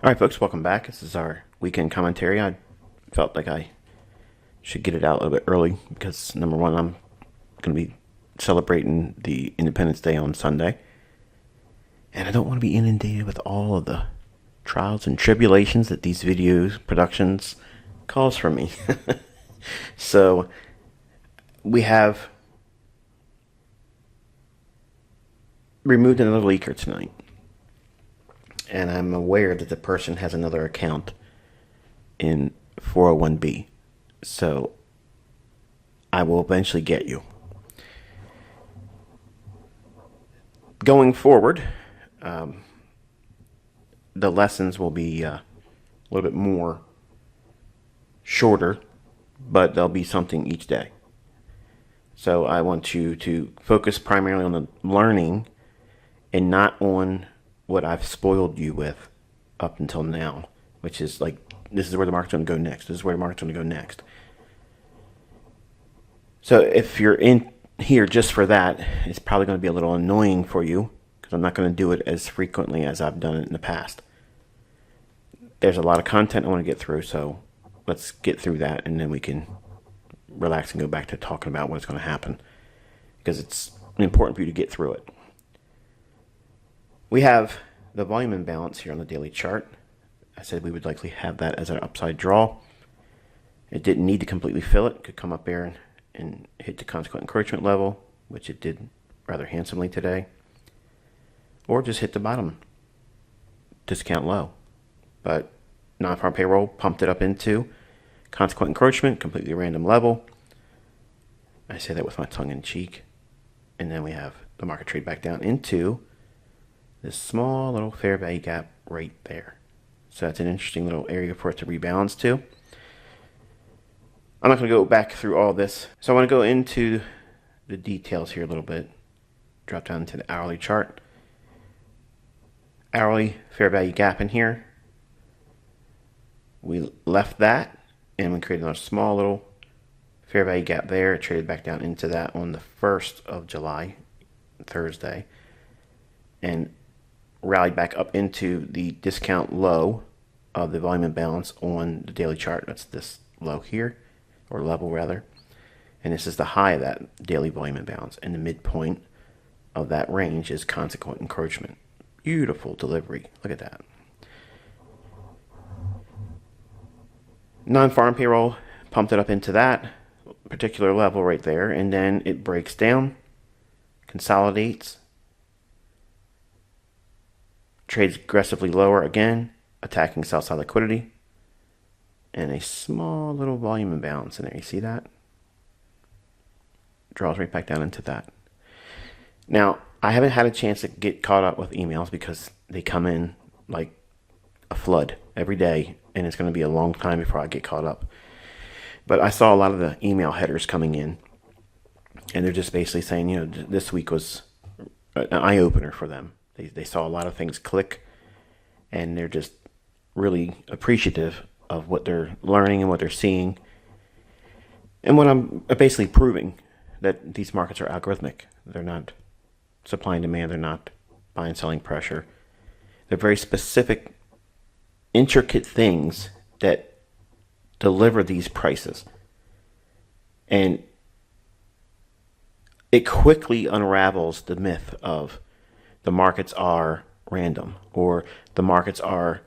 Alright folks, welcome back. This is our weekend commentary. I felt like I should get it out a little bit early because, number one, I'm going to be celebrating the Independence Day on Sunday. And I don't want to be inundated with all of the trials and tribulations that these videos, productions, cause for me. So, we have removed another leaker tonight. And I'm aware that the person has another account in 401b. So I will eventually get you. Going forward, the lessons will be a little bit more shorter, but there'll be something each day. So I want you to focus primarily on the learning and not on what I've spoiled you with up until now, which is like, this is where the market's going to go next. This is where the market's going to go next. So if you're in here just for that, it's probably going to be a little annoying for you because I'm not going to do it as frequently as I've done it in the past. There's a lot of content I want to get through, so let's get through that and then we can relax and go back to talking about what's going to happen because it's important for you to get through it. We have the volume imbalance here on the daily chart. I said we would likely have that as an upside draw. It didn't need to completely fill it. It could come up there and hit the consequent encroachment level, which it did rather handsomely today. Or just hit the bottom discount low. But non-farm payroll pumped it up into consequent encroachment, completely random level. I say that with my tongue in cheek. And then we have the market trade back down into this small little fair value gap right there. So that's an interesting little area for it to rebalance to. I'm not going to go back through all this. So I want to go into the details here a little bit. Drop down to the hourly chart. Hourly fair value gap in here. We left that and we created another small little fair value gap there. It traded back down into that on the 1st of July, Thursday. And rallied back up into the discount low of the volume imbalance on the daily chart. That's this low here, or level rather. And this is the high of that daily volume imbalance. And the midpoint of that range is consequent encroachment. Beautiful delivery. Look at that. Non-farm payroll pumped it up into that particular level right there. And then it breaks down, consolidates, trades aggressively lower again, attacking sell side liquidity, and a small little volume imbalance in there. You see that? Draws right back down into that. Now, I haven't had a chance to get caught up with emails because they come in like a flood every day, and it's going to be a long time before I get caught up. But I saw a lot of the email headers coming in, and they're just basically saying, you know, this week was an eye-opener for them. They saw a lot of things click, and they're just really appreciative of what they're learning and what they're seeing. And what I'm basically proving that these markets are algorithmic. They're not supply and demand. They're not buying and selling pressure. They're very specific, intricate things that deliver these prices. And it quickly unravels the myth of the markets are random or the markets are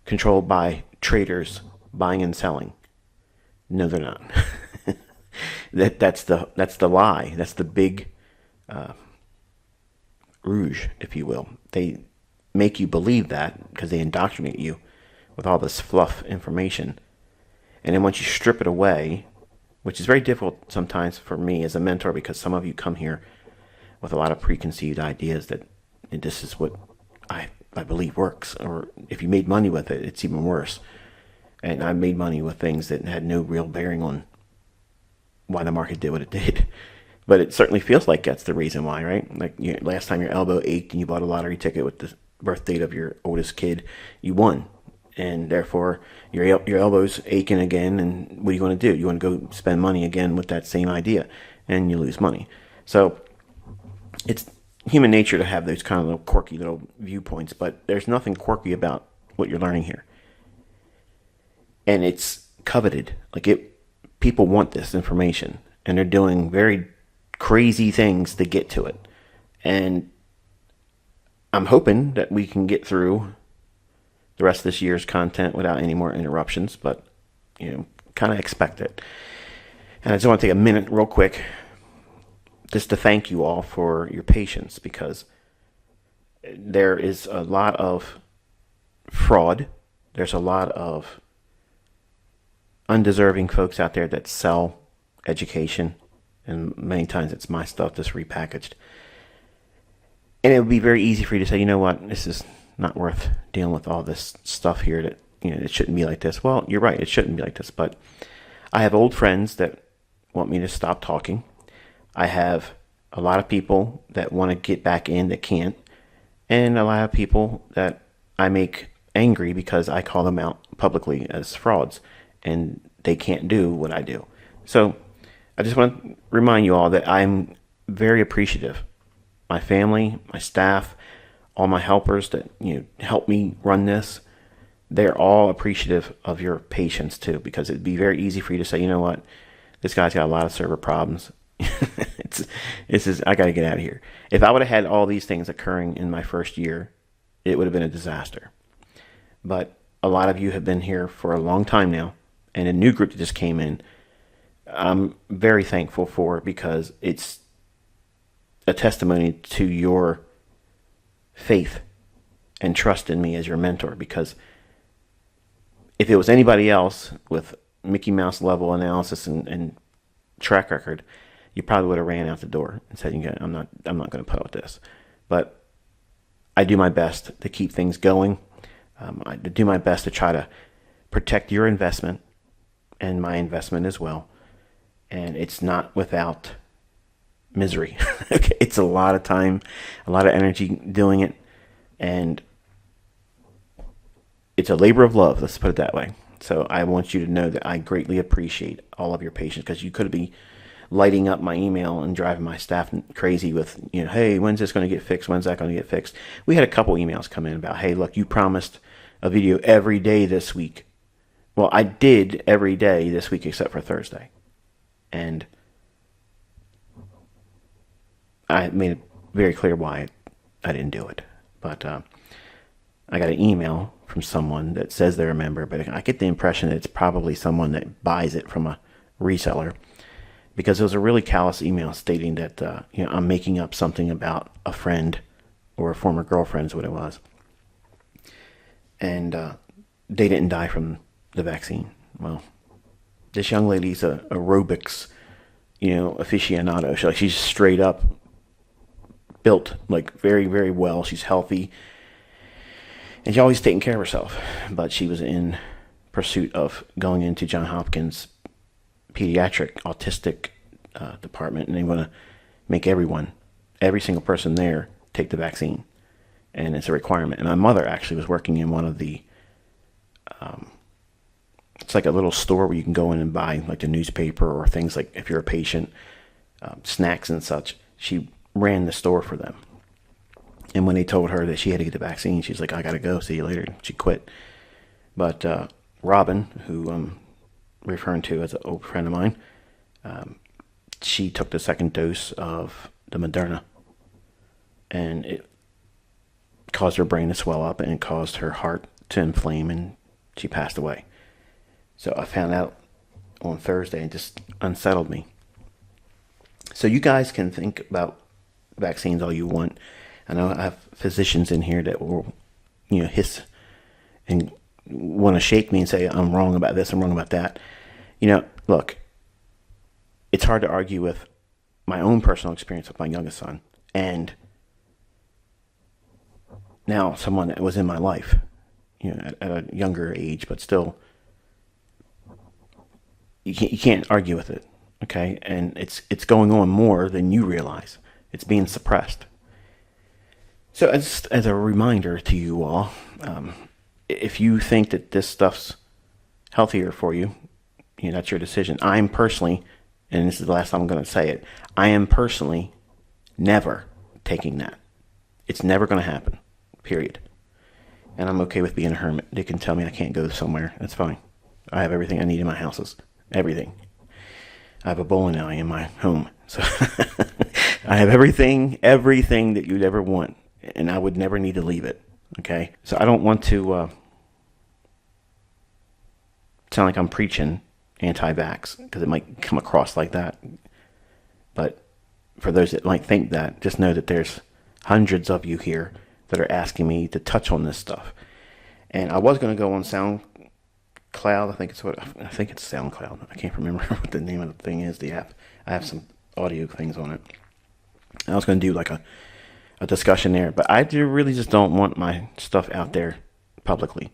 controlled by traders buying and selling. No, they're not. That's the lie. That's the big rouge, if you will. They make you believe that because they indoctrinate you with all this fluff information. And then once you strip it away, which is very difficult sometimes for me as a mentor because some of you come here with a lot of preconceived ideas that this is what I believe works. Or if you made money with it, it's even worse. And I made money with things that had no real bearing on why the market did what it did. But it certainly feels like that's the reason why, right? Like last time your elbow ached and you bought a lottery ticket with the birth date of your oldest kid, you won. And therefore, your elbow's aching again, and what are you going to do? You want to go spend money again with that same idea, and you lose money. So it's human nature to have those kind of little quirky little viewpoints, but there's nothing quirky about what you're learning here. And it's coveted. People want this information, and they're doing very crazy things to get to it. And I'm hoping that we can get through the rest of this year's content without any more interruptions, but kind of expect it. And I just want to take a minute real quick just to thank you all for your patience, because there is a lot of fraud. There's a lot of undeserving folks out there that sell education, and many times it's my stuff just repackaged. And it would be very easy for you to say, you know what, this is not worth dealing with all this stuff here, that it shouldn't be like this. Well, you're right, it shouldn't be like this, but I have old friends that want me to stop talking. I have a lot of people that want to get back in that can't, and a lot of people that I make angry because I call them out publicly as frauds, and they can't do what I do. So I just want to remind you all that I'm very appreciative. My family, my staff, all my helpers that help me run this, they're all appreciative of your patience too, because it'd be very easy for you to say, you know what, this guy's got a lot of server problems. I got to get out of here. If I would have had all these things occurring in my first year, it would have been a disaster. But a lot of you have been here for a long time now, and a new group that just came in, I'm very thankful for, because it's a testimony to your faith and trust in me as your mentor. Because if it was anybody else with Mickey Mouse level analysis and track record, you probably would have ran out the door and said, I'm not going to put up with this. But I do my best to keep things going. I do my best to try to protect your investment and my investment as well. And it's not without misery. Okay, it's a lot of time, a lot of energy doing it, and it's a labor of love, let's put it that way. So I want you to know that I greatly appreciate all of your patience, because you could be lighting up my email and driving my staff crazy with, hey, when's this going to get fixed? When's that going to get fixed? We had a couple emails come in about, hey, look, you promised a video every day this week. Well, I did every day this week except for Thursday. And I made it very clear why I didn't do it. But I got an email from someone that says they're a member, but I get the impression that it's probably someone that buys it from a reseller, because it was a really callous email stating that I'm making up something about a friend or a former girlfriend is what it was. And they didn't die from the vaccine. Well, this young lady's a aerobics, aficionado. She's straight up built very, very well. She's healthy, and she's always taking care of herself. But she was in pursuit of going into Johns Hopkins pediatric autistic department, and they want to make every single person there take the vaccine, and it's a requirement. And my mother actually was working in one of the it's like a little store where you can go in and buy like the newspaper or things, like if you're a patient, snacks and such. She ran the store for them. And when they told her that she had to get the vaccine, she's like, I gotta go, see you later. She quit. But Robin, who I'm referring to as an old friend of mine, she took the second dose of the Moderna, and it caused her brain to swell up, and it caused her heart to inflame, and she passed away. So I found out on Thursday, and just unsettled me. So you guys can think about vaccines all you want. I know I have physicians in here that will, hiss and want to shake me and say, I'm wrong about this, I'm wrong about that. Look, it's hard to argue with my own personal experience with my youngest son, and now someone that was in my life, at a younger age, but still, you can't argue with it, okay? And it's going on more than you realize. It's being suppressed. So as a reminder to you all, if you think that this stuff's healthier for you, that's your decision. I'm personally, and this is the last time I'm going to say it, I am personally never taking that. It's never going to happen, period. And I'm okay with being a hermit. They can tell me I can't go somewhere. That's fine. I have everything I need in my houses. Everything. I have a bowling alley in my home. So I have everything that you'd ever want. And I would never need to leave it. Okay? So I don't want to sound like I'm preaching anti-vax, because it might come across like that. But for those that might think that, just know that there's hundreds of you here that are asking me to touch on this stuff. And I was going to go on SoundCloud. I think it's SoundCloud. I can't remember what the name of the thing is, the app. I have some audio things on it. I was going to do like a discussion there, but I really just don't want my stuff out there publicly.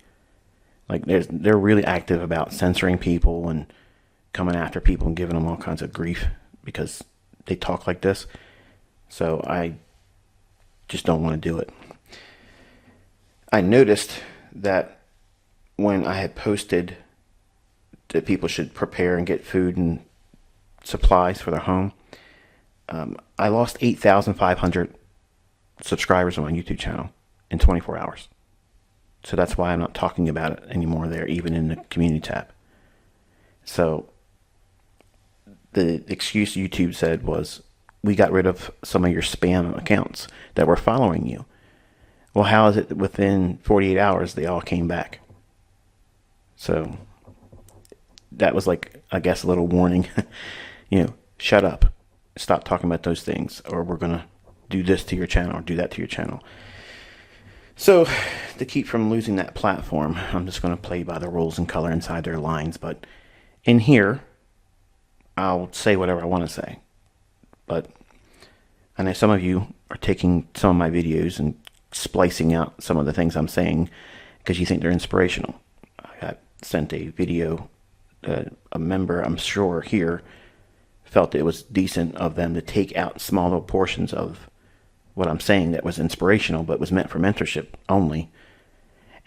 Like they're really active about censoring people and coming after people and giving them all kinds of grief because they talk like this. So I just don't want to do it. I noticed that when I had posted that people should prepare and get food and supplies for their home, I lost 8,500 subscribers on my YouTube channel in 24 hours. So that's why I'm not talking about it anymore there, even in the community tab. So the excuse YouTube said was, we got rid of some of your spam accounts that were following you. Well, how is it that within 48 hours they all came back? So that was like, I guess, a little warning. Shut up. Stop talking about those things, or we're going to do this to your channel or do that to your channel. So to keep from losing that platform, I'm just going to play by the rules and color inside their lines. But in here, I'll say whatever I want to say. But I know some of you are taking some of my videos and splicing out some of the things I'm saying because you think they're inspirational. I got sent a video that a member, I'm sure here, felt it was decent of them to take out small little portions of what I'm saying that was inspirational but was meant for mentorship only,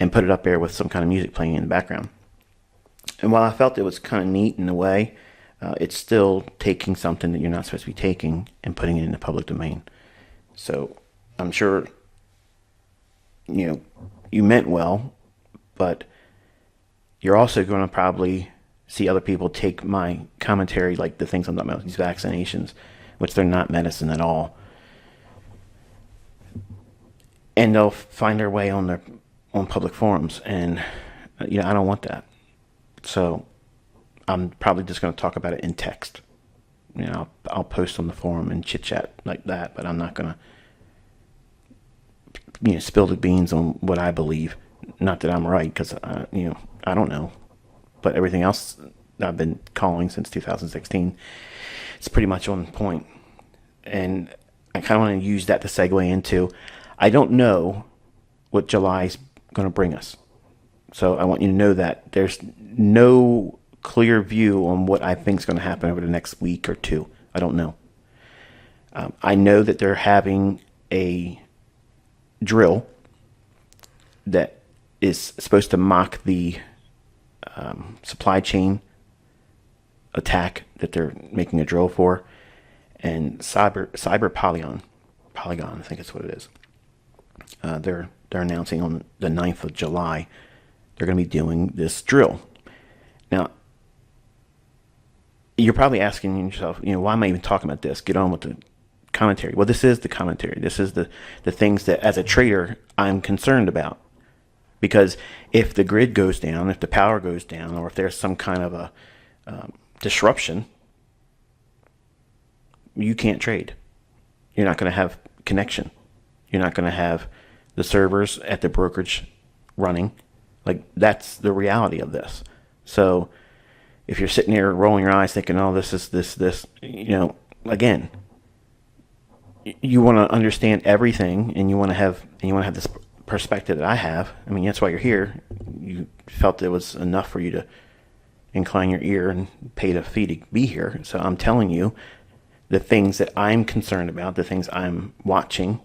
and put it up there with some kind of music playing in the background. And while I felt it was kind of neat in a way, it's still taking something that you're not supposed to be taking and putting it in the public domain. So I'm sure you meant well, but you're also going to probably see other people take my commentary, like the things I'm talking about, these vaccinations, which they're not medicine at all, and they'll find their way on public forums, and I don't want that. So I'm probably just going to talk about it in text. I'll post on the forum and chit chat like that, but I'm not going to spill the beans on what I believe. Not that I'm right, because I don't know. But everything else I've been calling since 2016, it's pretty much on point. And I kind of want to use that to segue into, I don't know what July's going to bring us. So I want you to know that there's no clear view on what I think is going to happen over the next week or two. I don't know. I know that they're having a drill that is supposed to mock the supply chain attack that they're making a drill for, and cyber Polygon, I think that's what it is. They're announcing on the 9th of July they're going to be doing this drill. Now, you're probably asking yourself, why am I even talking about this? Get on with the commentary. Well, this is the commentary. This is the things that, as a trader, I'm concerned about. Because if the grid goes down, if the power goes down, or if there's some kind of a disruption, you can't trade. You're not going to have connection. You're not going to have the servers at the brokerage running. Like, that's the reality of this. So if you're sitting there rolling your eyes thinking, oh, this, again, you want to understand everything, and you want to have this perspective that I have. I mean, that's why you're here. You felt it was enough for you to incline your ear and pay the fee to be here. So I'm telling you the things that I'm concerned about, the things I'm watching.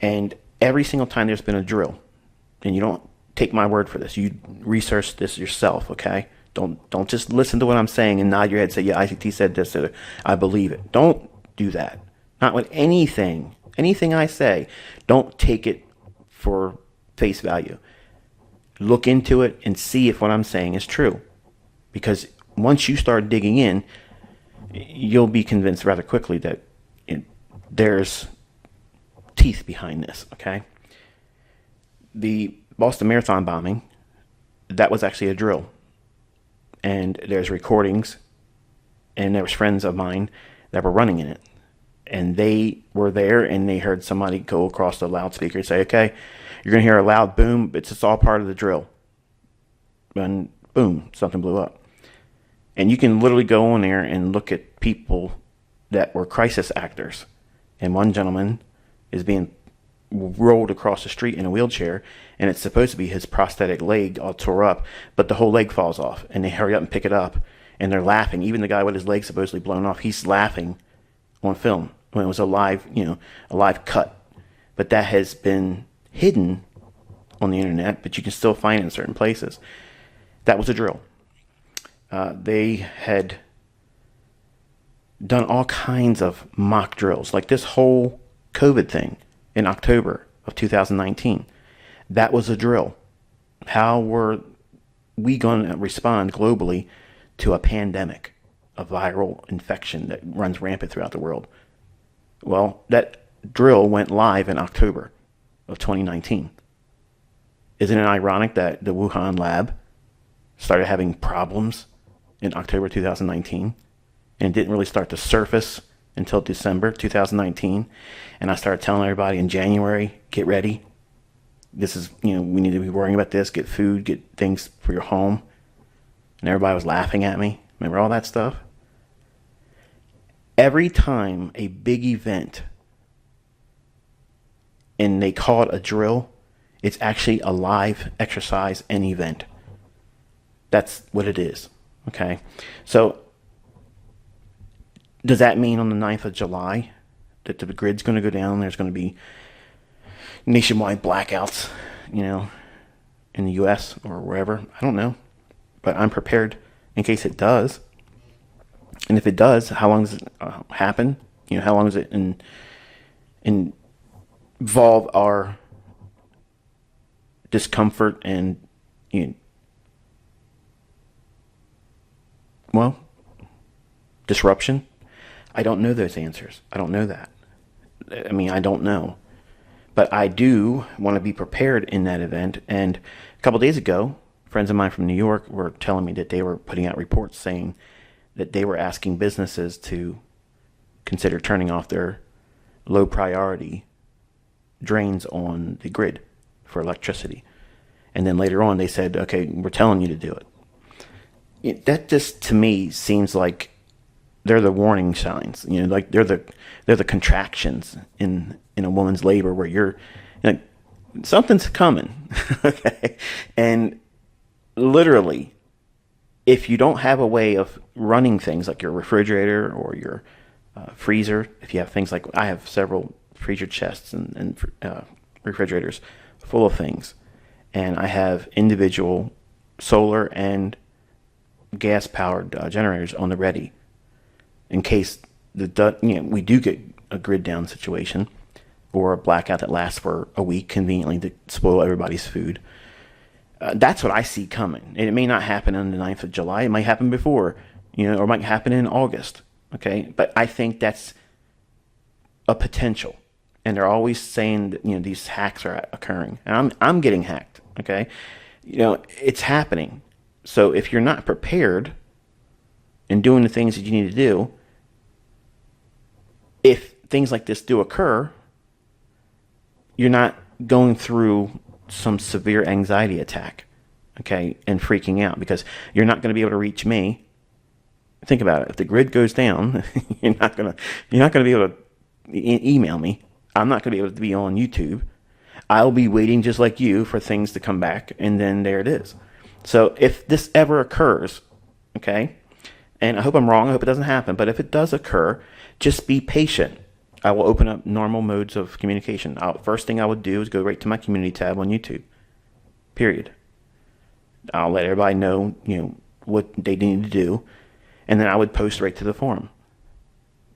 And every single time there's been a drill, and you don't take my word for this, you research this yourself, okay? Don't just listen to what I'm saying and nod your head and say, yeah, ICT said this, or I believe it. Don't do that. Not with anything I say. Don't take it for face value. look into it and see if what I'm saying is true. Because once you start digging in, you'll be convinced rather quickly that there's teeth behind this, okay? The Boston Marathon bombing, that was actually a drill. And there's recordings, and there was friends of mine that were running in it. And they were there, and they heard somebody go across the loudspeaker and say, okay, you're going to hear a loud boom. It's just all part of the drill. And boom, something blew up. And you can literally go on there and look at people that were crisis actors. And one gentleman is being rolled across the street in a wheelchair, and it's supposed to be his prosthetic leg all tore up, but the whole leg falls off, and they hurry up and pick it up, and they're laughing. Even the guy with his leg supposedly blown off, he's laughing on film when it was a live cut. But that has been hidden on the internet, but you can still find it in certain places. That was a drill. They had done all kinds of mock drills, like this whole COVID thing in October of 2019. That was a drill. How were we going to respond globally to a pandemic, a viral infection that runs rampant throughout the world? Well, that drill went live in October of 2019. Isn't it ironic that the Wuhan lab started having problems in October 2019 and didn't really start to surface until December 2019? And I started telling everybody in January, get ready. This is, we need to be worrying about this, get food, get things for your home. And everybody was laughing at me. Remember all that stuff? Every time a big event and they call it a drill, it's actually a live exercise and event. That's what it is. Okay. So does that mean on the 9th of July that the grid's going to go down? There's going to be nationwide blackouts, in the U.S. or wherever? I don't know. But I'm prepared in case it does. And if it does, how long does it happen? How long does it involve our discomfort and, disruption? I don't know those answers. I don't know that. I don't know. But I do want to be prepared in that event. And a couple days ago, friends of mine from New York were telling me that they were putting out reports saying that they were asking businesses to consider turning off their low priority drains on the grid for electricity. And then later on they said, okay, we're telling you to do it. That just to me seems like they're the warning signs, like they're the contractions in a woman's labor where you're like, something's coming. Okay. And literally, if you don't have a way of running things like your refrigerator or your freezer, if you have things like, I have several freezer chests and refrigerators full of things, and I have individual solar and gas powered generators on the ready in case we do get a grid down situation or a blackout that lasts for a week conveniently to spoil everybody's food. That's what I see coming. And it may not happen on the 9th of July. It might happen before, or it might happen in August. Okay. But I think that's a potential. And they're always saying that, these hacks are occurring. And I'm getting hacked. Okay. It's happening. So if you're not prepared and doing the things that you need to do, if things like this do occur, you're not going through some severe anxiety attack, okay, and freaking out because you're not going to be able to reach me. Think about it. If the grid goes down, you're not going to be able to email me. I'm not going to be able to be on YouTube. I'll be waiting just like you for things to come back, and then there it is. So if this ever occurs, okay, and I hope I'm wrong, I hope it doesn't happen, but if it does occur, just be patient. I will open up normal modes of communication. First thing I would do is go right to my community tab on YouTube. Period. I'll let everybody know, what they need to do, and then I would post right to the forum.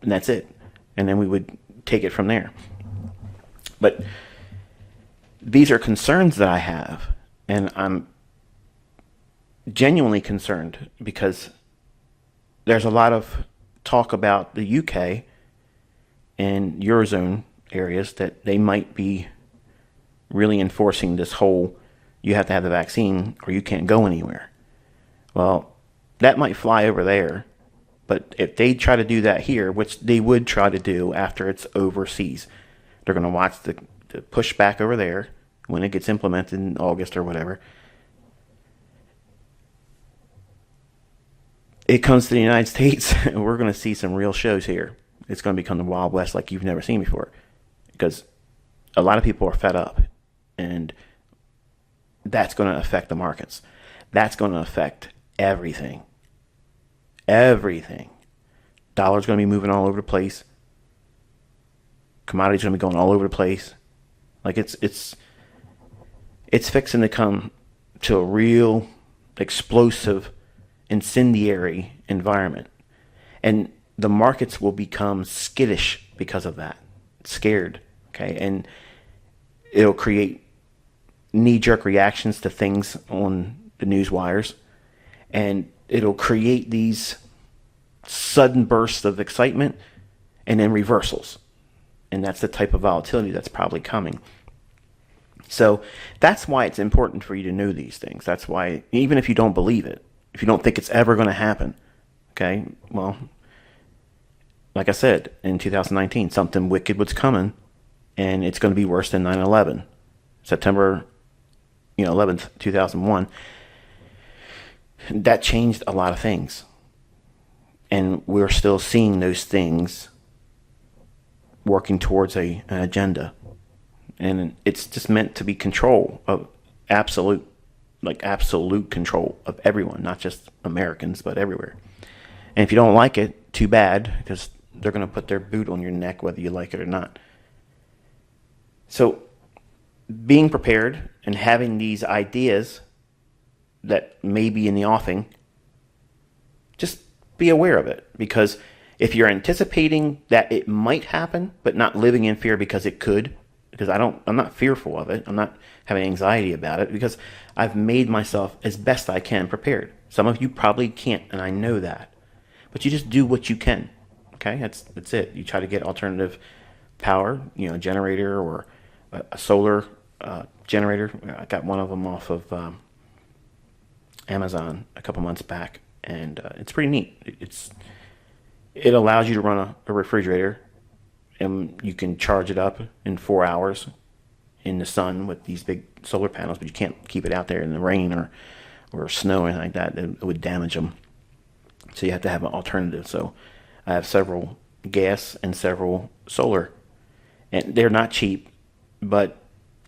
And that's it. And then we would take it from there. But these are concerns that I have, And I'm genuinely concerned because there's a lot of talk about the UK and Eurozone areas that they might be really enforcing this whole you have to have the vaccine or you can't go anywhere. Well, that might fly over there, but if they try to do that here, which they would try to do after it's overseas, they're going to watch the pushback over there when it gets implemented in August or whatever. It comes to the United States, and we're going to see some real shows here. It's going to become the Wild West like you've never seen before, because a lot of people are fed up, and that's going to affect the markets. That's going to affect everything. Everything. Dollar's going to be moving all over the place. Commodities going to be going all over the place. Like it's fixing to come to a real explosive, incendiary environment. And the markets will become skittish because of that. Scared. Okay. And it'll create knee-jerk reactions to things on the news wires. And it'll create these sudden bursts of excitement and then reversals. And that's the type of volatility that's probably coming. So that's why it's important for you to know these things. That's why, even if you don't believe it, if you don't think it's ever going to happen, okay, well, like I said, in 2019, something wicked was coming, and it's going to be worse than 9/11. September 11th, 2001. That changed a lot of things. And we're still seeing those things working towards an agenda. And it's just meant to be control of absolute control of everyone, not just Americans, but everywhere. And if you don't like it, too bad, because they're going to put their boot on your neck whether you like it or not. So being prepared and having these ideas that may be in the offing, just be aware of it. Because if you're anticipating that it might happen, but not living in fear because it could, because I'm not fearful of it. I'm not having anxiety about it because I've made myself as best I can prepared. Some of you probably can't, and I know that. But you just do what you can. Okay? That's it. You try to get alternative power, generator or a solar generator. I got one of them off of Amazon a couple months back, and it's pretty neat. It allows you to run a refrigerator, and you can charge it up in 4 hours in the sun with these big solar panels, but you can't keep it out there in the rain or snow or anything like that. It would damage them. So you have to have an alternative. So I have several gas and several solar, and they're not cheap, but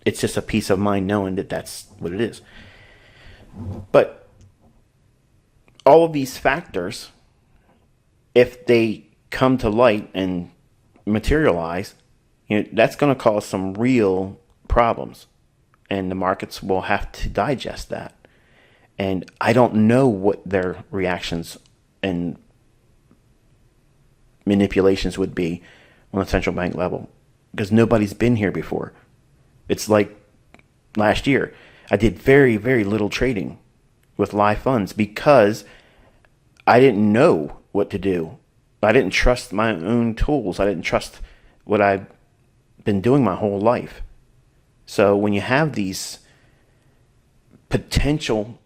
it's just a peace of mind knowing that that's what it is. But all of these factors, if they come to light and materialize, that's going to cause some real problems, and the markets will have to digest that. And I don't know what their reactions and manipulations would be on a central bank level, because nobody's been here before. It's like last year, I did very, very little trading with live funds because I didn't know what to do. I didn't trust my own tools. I didn't trust what I've been doing my whole life. So when you have these potential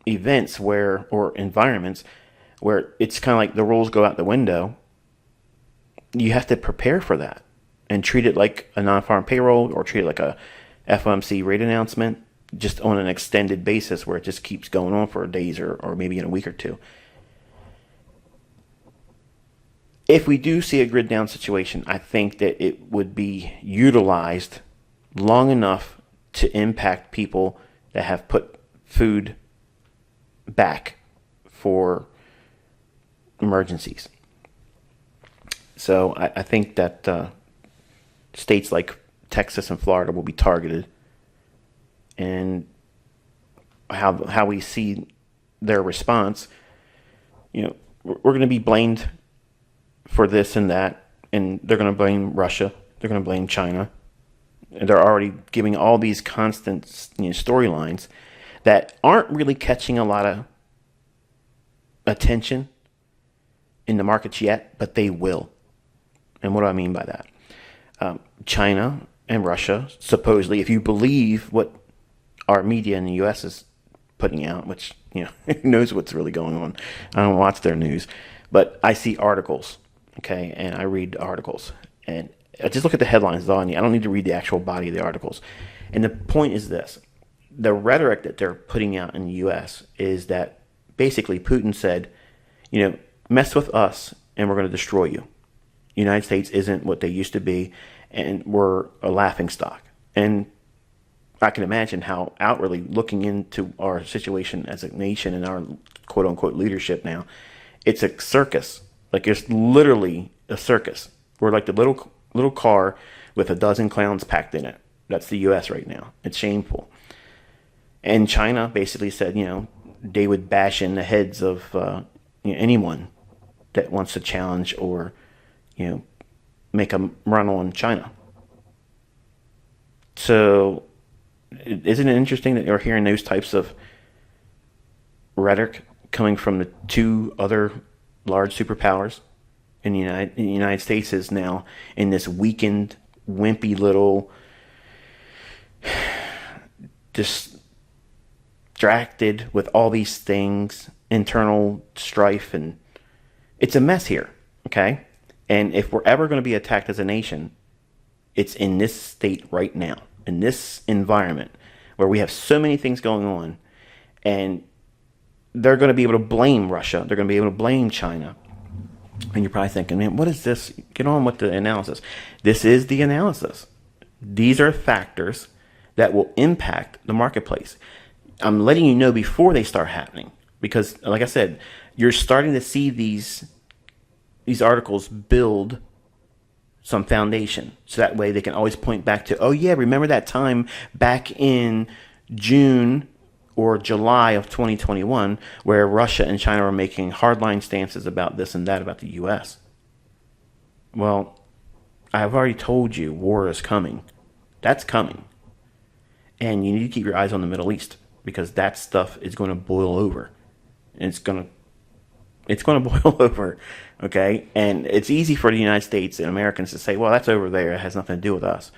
events or environments where it's kind of like the rules go out the window, you have to prepare for that and treat it like a non-farm payroll or treat it like a FOMC rate announcement, just on an extended basis where it just keeps going on for days or maybe in a week or two. If we do see a grid down situation, I think that it would be utilized long enough to impact people that have put food back for emergencies. So I think that states like Texas and Florida will be targeted, and how we see their response, we're going to be blamed for this and that, and they're going to blame Russia, they're going to blame China, And they're already giving all these constant storylines that aren't really catching a lot of attention in the markets yet, but they will. And what do I mean by that? China and Russia, supposedly, if you believe what our media in the U.S. is putting out, which, who knows what's really going on. I don't watch their news, but I see articles, okay, and I read articles. And I just look at the headlines. I don't need to read the actual body of the articles. And the point is this. The rhetoric that they're putting out in the U.S. is that basically Putin said, mess with us and we're going to destroy you. The United States isn't what they used to be, and we're a laughingstock. And I can imagine how outwardly, looking into our situation as a nation and our quote-unquote leadership now, it's a circus. Like, it's literally a circus. We're like the little car with a dozen clowns packed in it. That's the U.S. right now. It's shameful. And China basically said, they would bash in the heads of anyone that wants to challenge or, make a run on China. So, isn't it interesting that you're hearing those types of rhetoric coming from the two other large superpowers? In the United States is now in this weakened, wimpy little, distracted with all these things, internal strife, and it's a mess here, okay? And if we're ever going to be attacked as a nation, it's in this state right now, in this environment where we have so many things going on, and they're going to be able to blame Russia. They're going to be able to blame China. And you're probably thinking, man, what is this? Get on with the analysis. This is the analysis. These are factors that will impact the marketplace. I'm letting you know before they start happening, because, like I said, you're starting to see these articles build some foundation. So that way they can always point back to, oh yeah, remember that time back in June or July of 2021 where Russia and China were making hardline stances about this and that about the U.S. Well, I've already told you war is coming. That's coming. And you need to keep your eyes on the Middle East, because that stuff is going to boil over. It's going to boil over, okay? And it's easy for the United States and Americans to say, well, that's over there. It has nothing to do with us.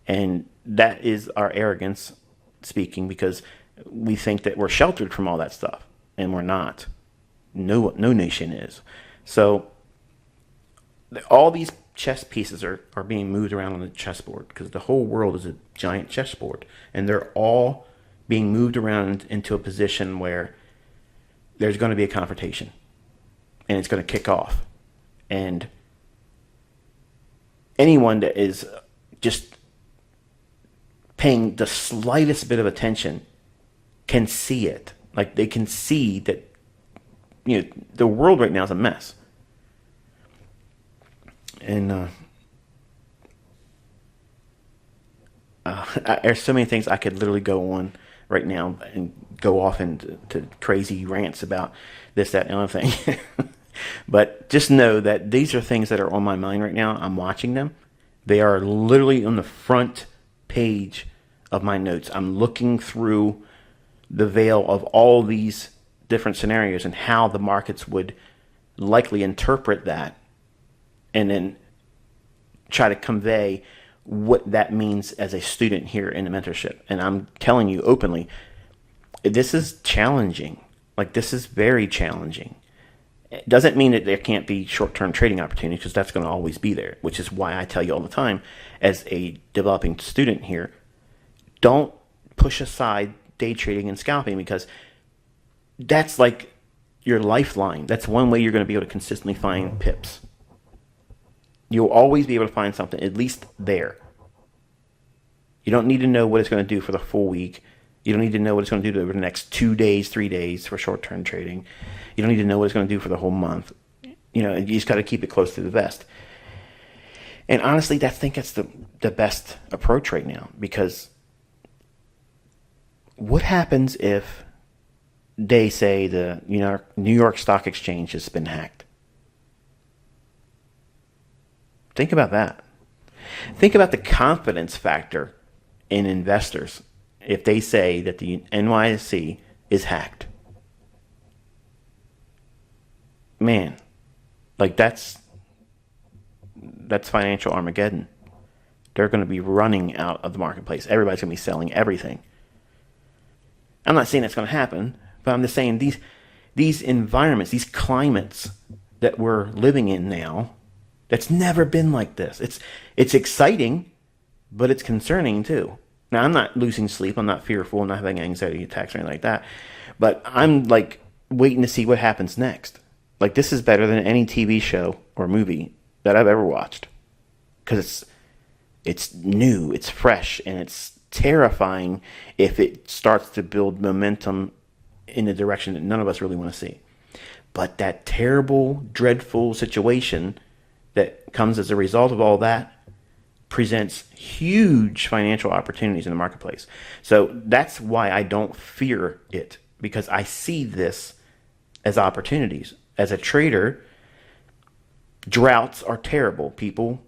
And that is our arrogance speaking, because we think that we're sheltered from all that stuff, and we're not. No nation is. So all these chess pieces are being moved around on the chessboard, because the whole world is a giant chessboard, and they're all being moved around into a position where there's going to be a confrontation, and it's going to kick off. And anyone that is just paying the slightest bit of attention can see it. Like, they can see that, the world right now is a mess. And there's so many things I could literally go on right now and go off into crazy rants about this, that, and other thing. But just know that these are things that are on my mind right now. I'm watching them. They are literally on the front page of my notes. I'm looking through the veil of all these different scenarios and how the markets would likely interpret that, and then try to convey what that means as a student here in the mentorship. And I'm telling you openly, this is challenging. Like, this is very challenging. It doesn't mean that there can't be short-term trading opportunities, because that's going to always be there, which is why I tell you all the time, as a developing student here, don't push aside day trading and scalping, because that's like your lifeline. That's one way you're going to be able to consistently find pips. You'll always be able to find something, at least there. You don't need to know what it's going to do for the full week. You don't need to know what it's going to do over the next 2 days, 3 days for short-term trading. You don't need to know what it's going to do for the whole month. You just got to keep it close to the vest. And honestly, I think that's the best approach right now, because what happens if they say the New York Stock Exchange has been hacked? Think about that. Think about the confidence factor in investors if they say that the NYSE is hacked. Man, like that's financial Armageddon. They're going to be running out of the marketplace. Everybody's going to be selling everything. I'm not saying that's going to happen, but I'm just saying these environments, these climates that we're living in now, that's never been like this. It's exciting, but it's concerning too. Now, I'm not losing sleep. I'm not fearful. I'm not having anxiety attacks or anything like that. But I'm like waiting to see what happens next. Like, this is better than any TV show or movie that I've ever watched, because it's new, it's fresh, and it's terrifying if it starts to build momentum in a direction that none of us really want to see. But that terrible, dreadful situation that comes as a result of all that presents huge financial opportunities in the marketplace. So that's why I don't fear it, because I see this as opportunities. As a trader, droughts are terrible. People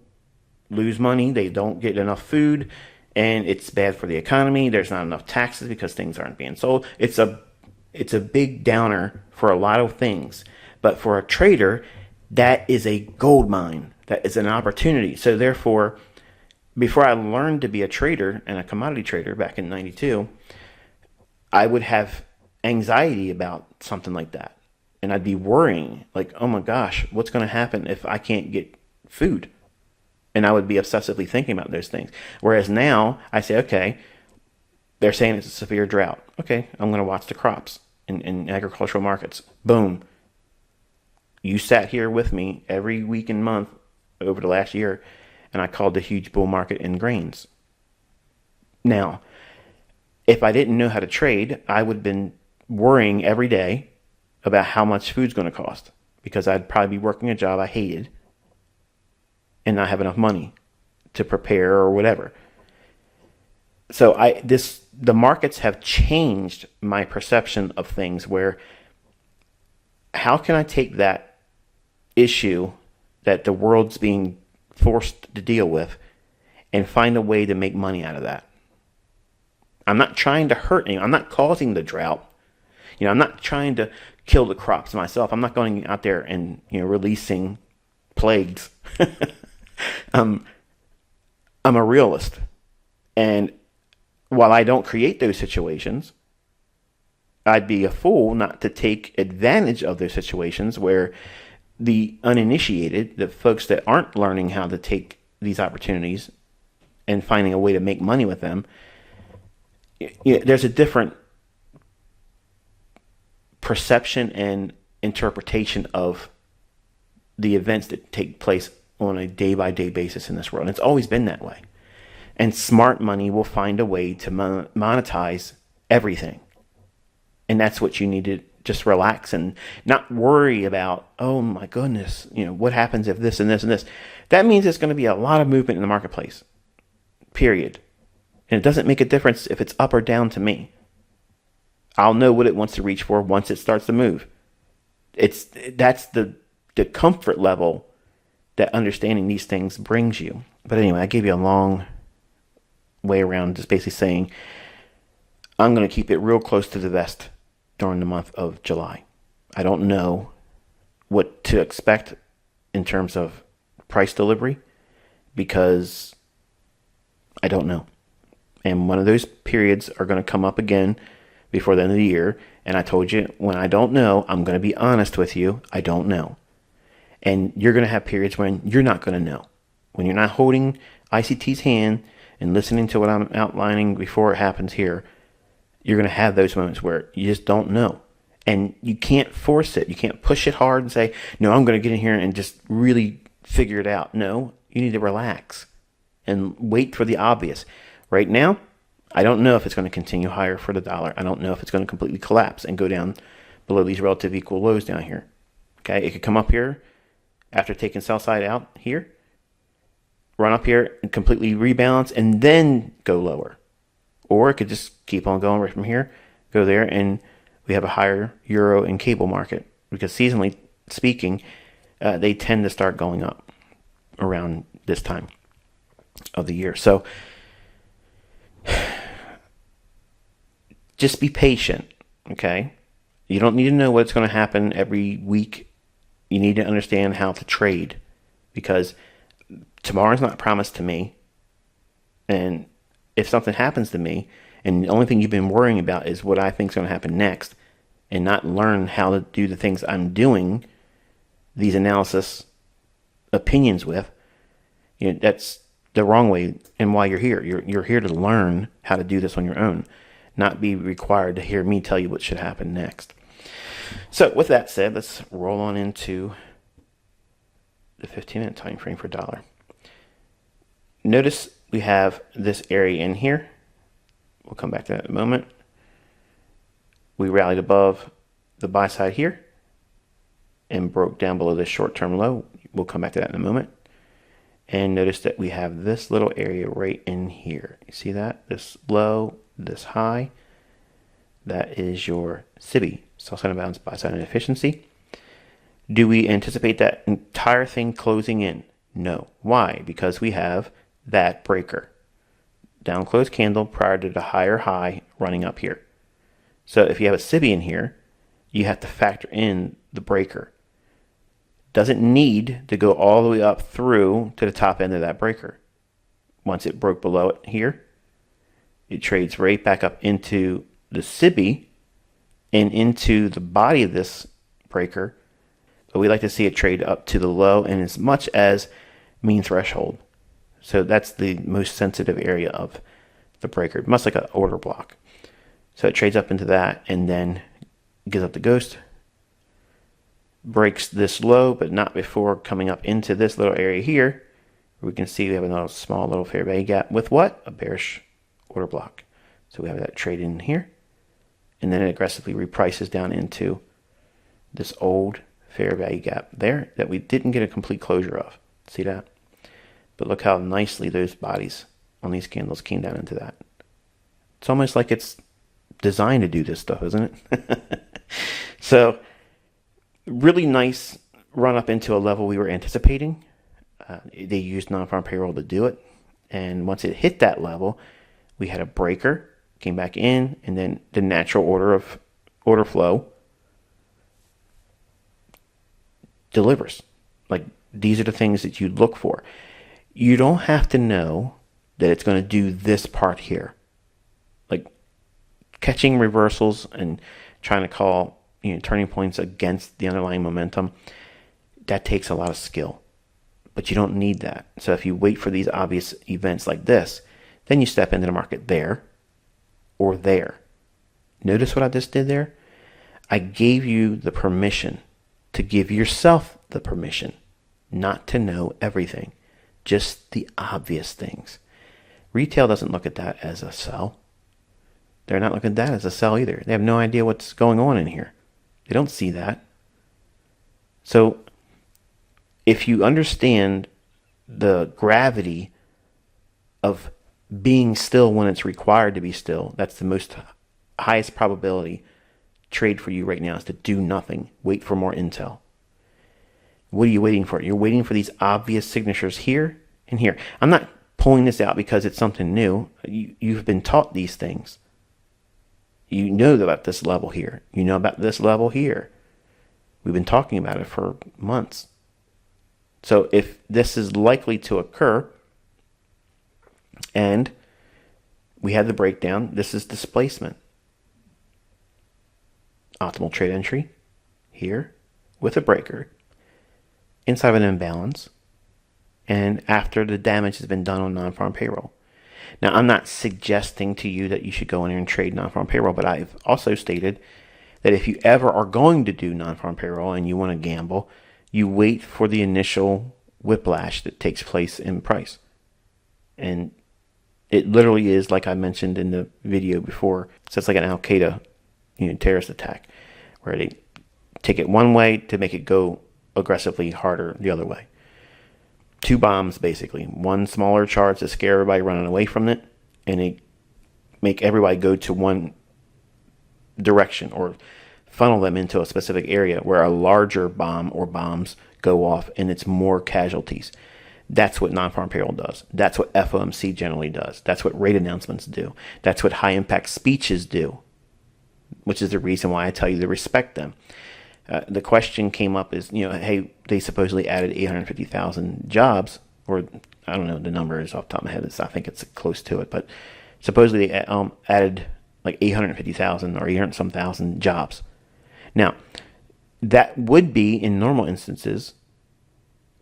lose money, they don't get enough food, and it's bad for the economy. There's not enough taxes because things aren't being sold. It's a big downer for a lot of things. But for a trader, that is a gold mine. That is an opportunity. So therefore, before I learned to be a trader and a commodity trader back in 92, I would have anxiety about something like that. And I'd be worrying, like, oh my gosh, what's going to happen if I can't get food? And I would be obsessively thinking about those things. Whereas now, I say, okay, they're saying it's a severe drought. Okay, I'm going to watch the crops in agricultural markets. Boom. You sat here with me every week and month over the last year, and I called the huge bull market in grains. Now, if I didn't know how to trade, I would have been worrying every day about how much food's going to cost, because I'd probably be working a job I hated and not have enough money to prepare or whatever. So the markets have changed my perception of things, where how can I take that issue that the world's being forced to deal with and find a way to make money out of that? I'm not trying to hurt anyone. I'm not causing the drought. I'm not trying to kill the crops myself. I'm not going out there and releasing plagues. I'm a realist, and while I don't create those situations, I'd be a fool not to take advantage of those situations where the uninitiated, the folks that aren't learning how to take these opportunities and finding a way to make money with them, there's a different perception and interpretation of the events that take place on a day-by-day basis in this world. And it's always been that way. And smart money will find a way to monetize everything. And that's what you need to just relax and not worry about, oh my goodness, what happens if this and this and this. That means there's going to be a lot of movement in the marketplace, period. And it doesn't make a difference if it's up or down to me. I'll know what it wants to reach for once it starts to move. That's the comfort level that understanding these things brings you. But anyway, I gave you a long way around, just basically saying I'm going to keep it real close to the vest during the month of July. I don't know what to expect in terms of price delivery, because I don't know. And one of those periods are going to come up again before the end of the year. And I told you, when I don't know, I'm going to be honest with you. I don't know. And you're going to have periods when you're not going to know. When you're not holding ICT's hand and listening to what I'm outlining before it happens here, you're going to have those moments where you just don't know. And you can't force it. You can't push it hard and say, no, I'm going to get in here and just really figure it out. No, you need to relax and wait for the obvious. Right now, I don't know if it's going to continue higher for the dollar. I don't know if it's going to completely collapse and go down below these relative equal lows down here. Okay, it could come up here after taking sell side out here, run up here and completely rebalance and then go lower. Or it could just keep on going right from here, go there, and we have a higher euro and cable market, because seasonally speaking, they tend to start going up around this time. of the year. So just be patient, okay? You don't need to know what's going to happen every week. You need to understand how to trade, because tomorrow's not promised to me. And if something happens to me, and the only thing you've been worrying about is what I think is going to happen next, and not learn how to do the things I'm doing these analysis opinions with, that's the wrong way. And why you're here. You're here to learn how to do this on your own, not be required to hear me tell you what should happen next. So with that said, let's roll on into the 15-minute time frame for dollar. Notice we have this area in here. We'll come back to that in a moment. We rallied above the buy side here and broke down below this short-term low. We'll come back to that in a moment. And notice that we have this little area right in here. You see that? This low, this high. That is your SIBI, sell side imbalance, buy side inefficiency. Do we anticipate that entire thing closing in? No. Why? Because we have that breaker. Down close candle prior to the higher high running up here. So if you have a SIBI in here, you have to factor in the breaker. Doesn't need to go all the way up through to the top end of that breaker. Once it broke below it here, it trades right back up into the SIBI and into the body of this breaker. But we like to see it trade up to the low and as much as mean threshold. So that's the most sensitive area of the breaker, much like an order block. So it trades up into that and then gives up the ghost, breaks this low, but not before coming up into this little area here. We can see we have another small little fair value gap with what? A bearish order block. So we have that trade in here, and then it aggressively reprices down into this old fair value gap there that we didn't get a complete closure of. See that? But look how nicely those bodies on these candles came down into that. It's almost like it's designed to do this stuff, isn't it? So really nice run up into a level we were anticipating. They used non-farm payroll to do it. And once it hit that level, we had a breaker, came back in, and then the natural order flow delivers. Like, these are the things that you look for. You don't have to know that it's going to do this part here. Like catching reversals and trying to call turning points against the underlying momentum, that takes a lot of skill. But you don't need that. So if you wait for these obvious events like this, then you step into the market there or there. Notice what I just did there? I gave you the permission to give yourself the permission not to know everything, just the obvious things. Retail doesn't look at that as a sell. They're not looking at that as a sell either. They have no idea what's going on in here. They don't see that. So if you understand the gravity of being still when it's required to be still, that's the most highest probability trade for you right now is to do nothing. Wait for more intel. What are you waiting for? You're waiting for these obvious signatures here and here. I'm not pulling this out because it's something new. You've been taught these things. You know about this level here. You know about this level here. We've been talking about it for months. So if this is likely to occur, and we had the breakdown, this is displacement. Optimal trade entry here with a breaker inside of an imbalance and after the damage has been done on non-farm payroll. Now, I'm not suggesting to you that you should go in here and trade non-farm payroll, but I've also stated that if you ever are going to do non-farm payroll and you want to gamble, you wait for the initial whiplash that takes place in price. And it literally is, like I mentioned in the video before, so it's like an Al-Qaeda terrorist attack, where they take it one way to make it go aggressively harder the other way. Two bombs, basically. One smaller charge to scare everybody running away from it, and they make everybody go to one direction or funnel them into a specific area where a larger bomb or bombs go off and it's more casualties. That's what non-farm payroll does. That's what FOMC generally does. That's what rate announcements do. That's what high impact speeches do, which is the reason why I tell you to respect them. The question came up is, hey, they supposedly added 850,000 jobs, or I don't know, the number is off the top of my head. I think it's close to it, but supposedly they added like 850,000 or 800 some thousand jobs. Now, that would be in normal instances,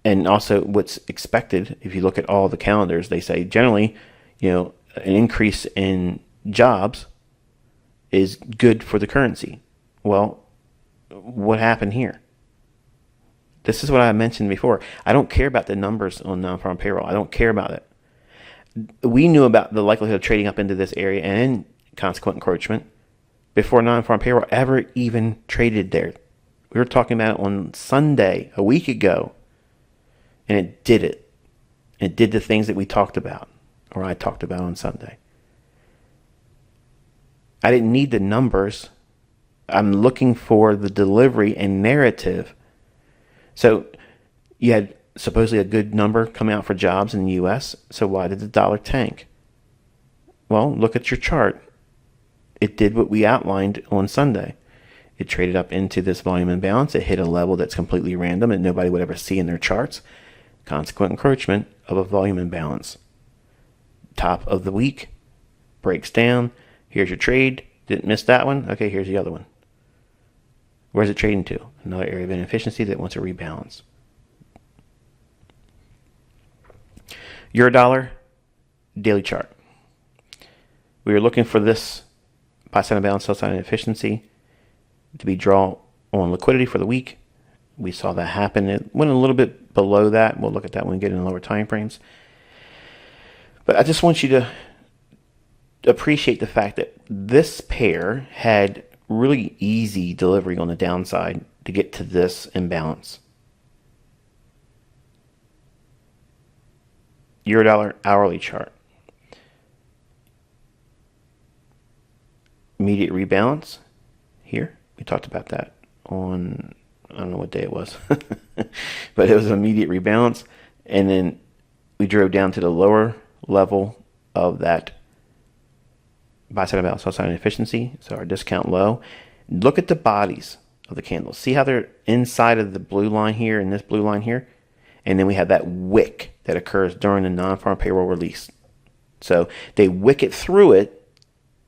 and also what's expected. If you look at all the calendars, they say generally, an increase in jobs is good for the currency. Well, what happened here? This is what I mentioned before. I don't care about the numbers on non-farm payroll. I don't care about it. We knew about the likelihood of trading up into this area and in consequent encroachment before non-farm payroll ever even traded there. We were talking about it on Sunday, a week ago, and it did it. It did the things that we talked about, or I talked about on Sunday. I didn't need the numbers. I'm looking for the delivery and narrative. So you had supposedly a good number coming out for jobs in the U.S., so why did the dollar tank? Well, look at your chart. It did what we outlined on Sunday. It traded up into this volume imbalance. It hit a level that's completely random and nobody would ever see in their charts. Consequent encroachment of a volume imbalance. Top of the week, breaks down. Here's your trade. Didn't miss that one. Okay, here's the other one. Where's it trading to? Another area of inefficiency that wants to rebalance. Euro dollar, daily chart. We were looking for this buy side imbalance, sell side inefficiency to be draw on liquidity for the week. We saw that happen. It went a little bit below that. We'll look at that when we get in lower time frames. But I just want you to appreciate the fact that this pair had really easy delivery on the downside to get to this imbalance. Euro dollar hourly chart. Immediate rebalance here. We talked about that on, I don't know what day it was, but it was an immediate rebalance. And then we drove down to the lower level of that buy side imbalance, sell side inefficiency. So our discount low. Look at the bodies of the candles. See how they're inside of the blue line here and this blue line here? And then we have that wick that occurs during the non-farm payroll release. So they wick it through it,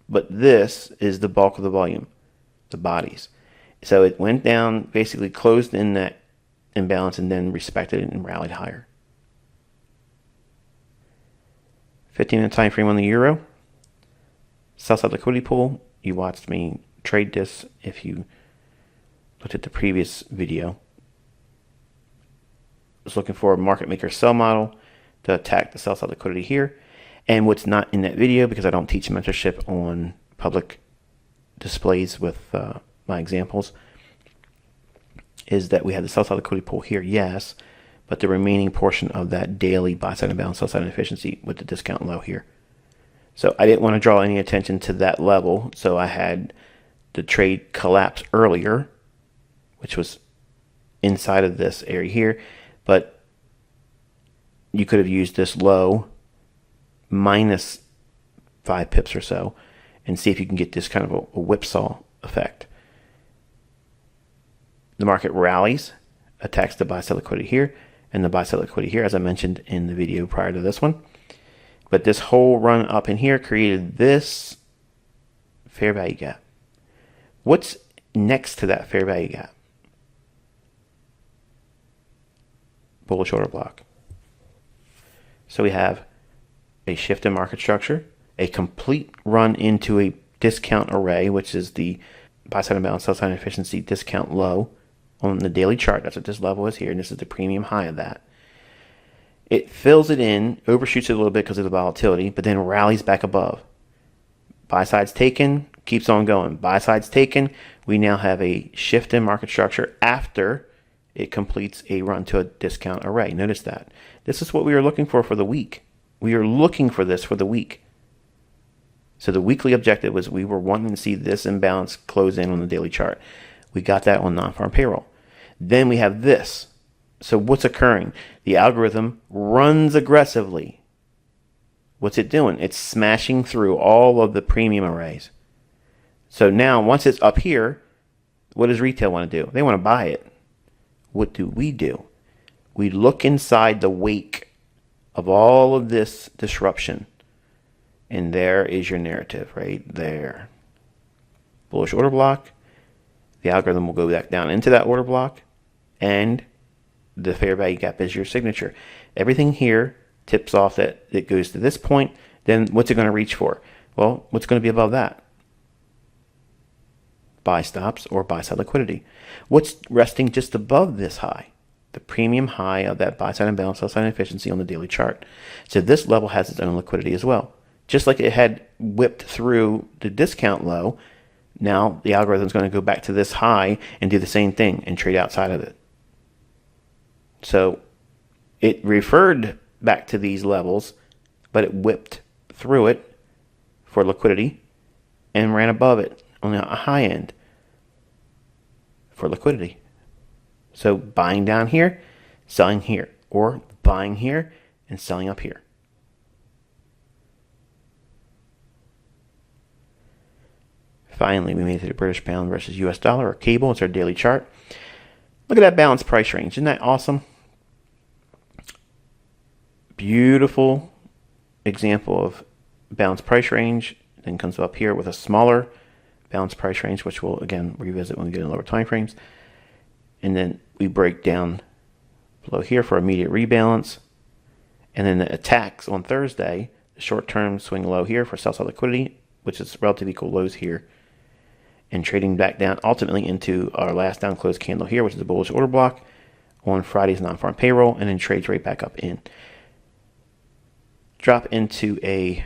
but this is the bulk of the volume, the bodies. So it went down, basically closed in that imbalance, and then respected it and rallied higher. 15-minute time frame on the euro. Sell side liquidity pool. You watched me trade this if you looked at the previous video. I was looking for a market maker sell model to attack the sell side liquidity here. And what's not in that video, because I don't teach mentorship on public displays with my examples, is that we had the sell side liquidity pool here, yes, but the remaining portion of that daily buy side imbalance, sell side inefficiency with the discount low here. So I didn't want to draw any attention to that level, so I had the trade collapse earlier, which was inside of this area here, but you could have used this low minus 5 pips or so and see if you can get this kind of a whipsaw effect. The market rallies, attacks the buy side liquidity here and the buy side liquidity here, as I mentioned in the video prior to this one. But this whole run up in here created this fair value gap. What's next to that fair value gap? Bullish order block. So we have a shift in market structure, a complete run into a discount array, which is the buy side imbalance, sell side inefficiency discount low on the daily chart. That's what this level is here, and this is the premium high of that. It fills it in, overshoots it a little bit because of the volatility, but then rallies back above. Buy side's taken, keeps on going. Buy side's taken. We now have a shift in market structure after it completes a run to a discount array. Notice that. This is what we are looking for the week. We are looking for this for the week. So the weekly objective was we were wanting to see this imbalance close in on the daily chart. We got that on non-farm payroll. Then we have this. So what's occurring? The algorithm runs aggressively. What's it doing? It's smashing through all of the premium arrays. So now, once it's up here, what does retail want to do? They want to buy it. What do? We look inside the wake of all of this disruption. And there is your narrative right there. Bullish order block. The algorithm will go back down into that order block. And the fair value gap is your signature. Everything here tips off that it goes to this point. Then what's it going to reach for? Well, what's going to be above that? Buy stops or buy side liquidity. What's resting just above this high? The premium high of that buy side imbalance, sell side inefficiency on the daily chart. So this level has its own liquidity as well. Just like it had whipped through the discount low, now the algorithm is going to go back to this high and do the same thing and trade outside of it. So it referred back to these levels, but it whipped through it for liquidity and ran above it on a high end for liquidity. So buying down here, selling here, or buying here and selling up here. Finally, we made it to the British pound versus US dollar or cable. It's our daily chart. Look at that balanced price range. Isn't that awesome? Beautiful example of balanced price range. Then comes up here with a smaller balanced price range, which we'll again revisit when we get in lower time frames. And then we break down below here for immediate rebalance. And then the attacks on Thursday, the short-term swing low here for sell-side liquidity, which is relatively equal lows here. And trading back down ultimately into our last down close candle here, which is a bullish order block on Friday's non-farm payroll, and then trades right back up in. Drop into a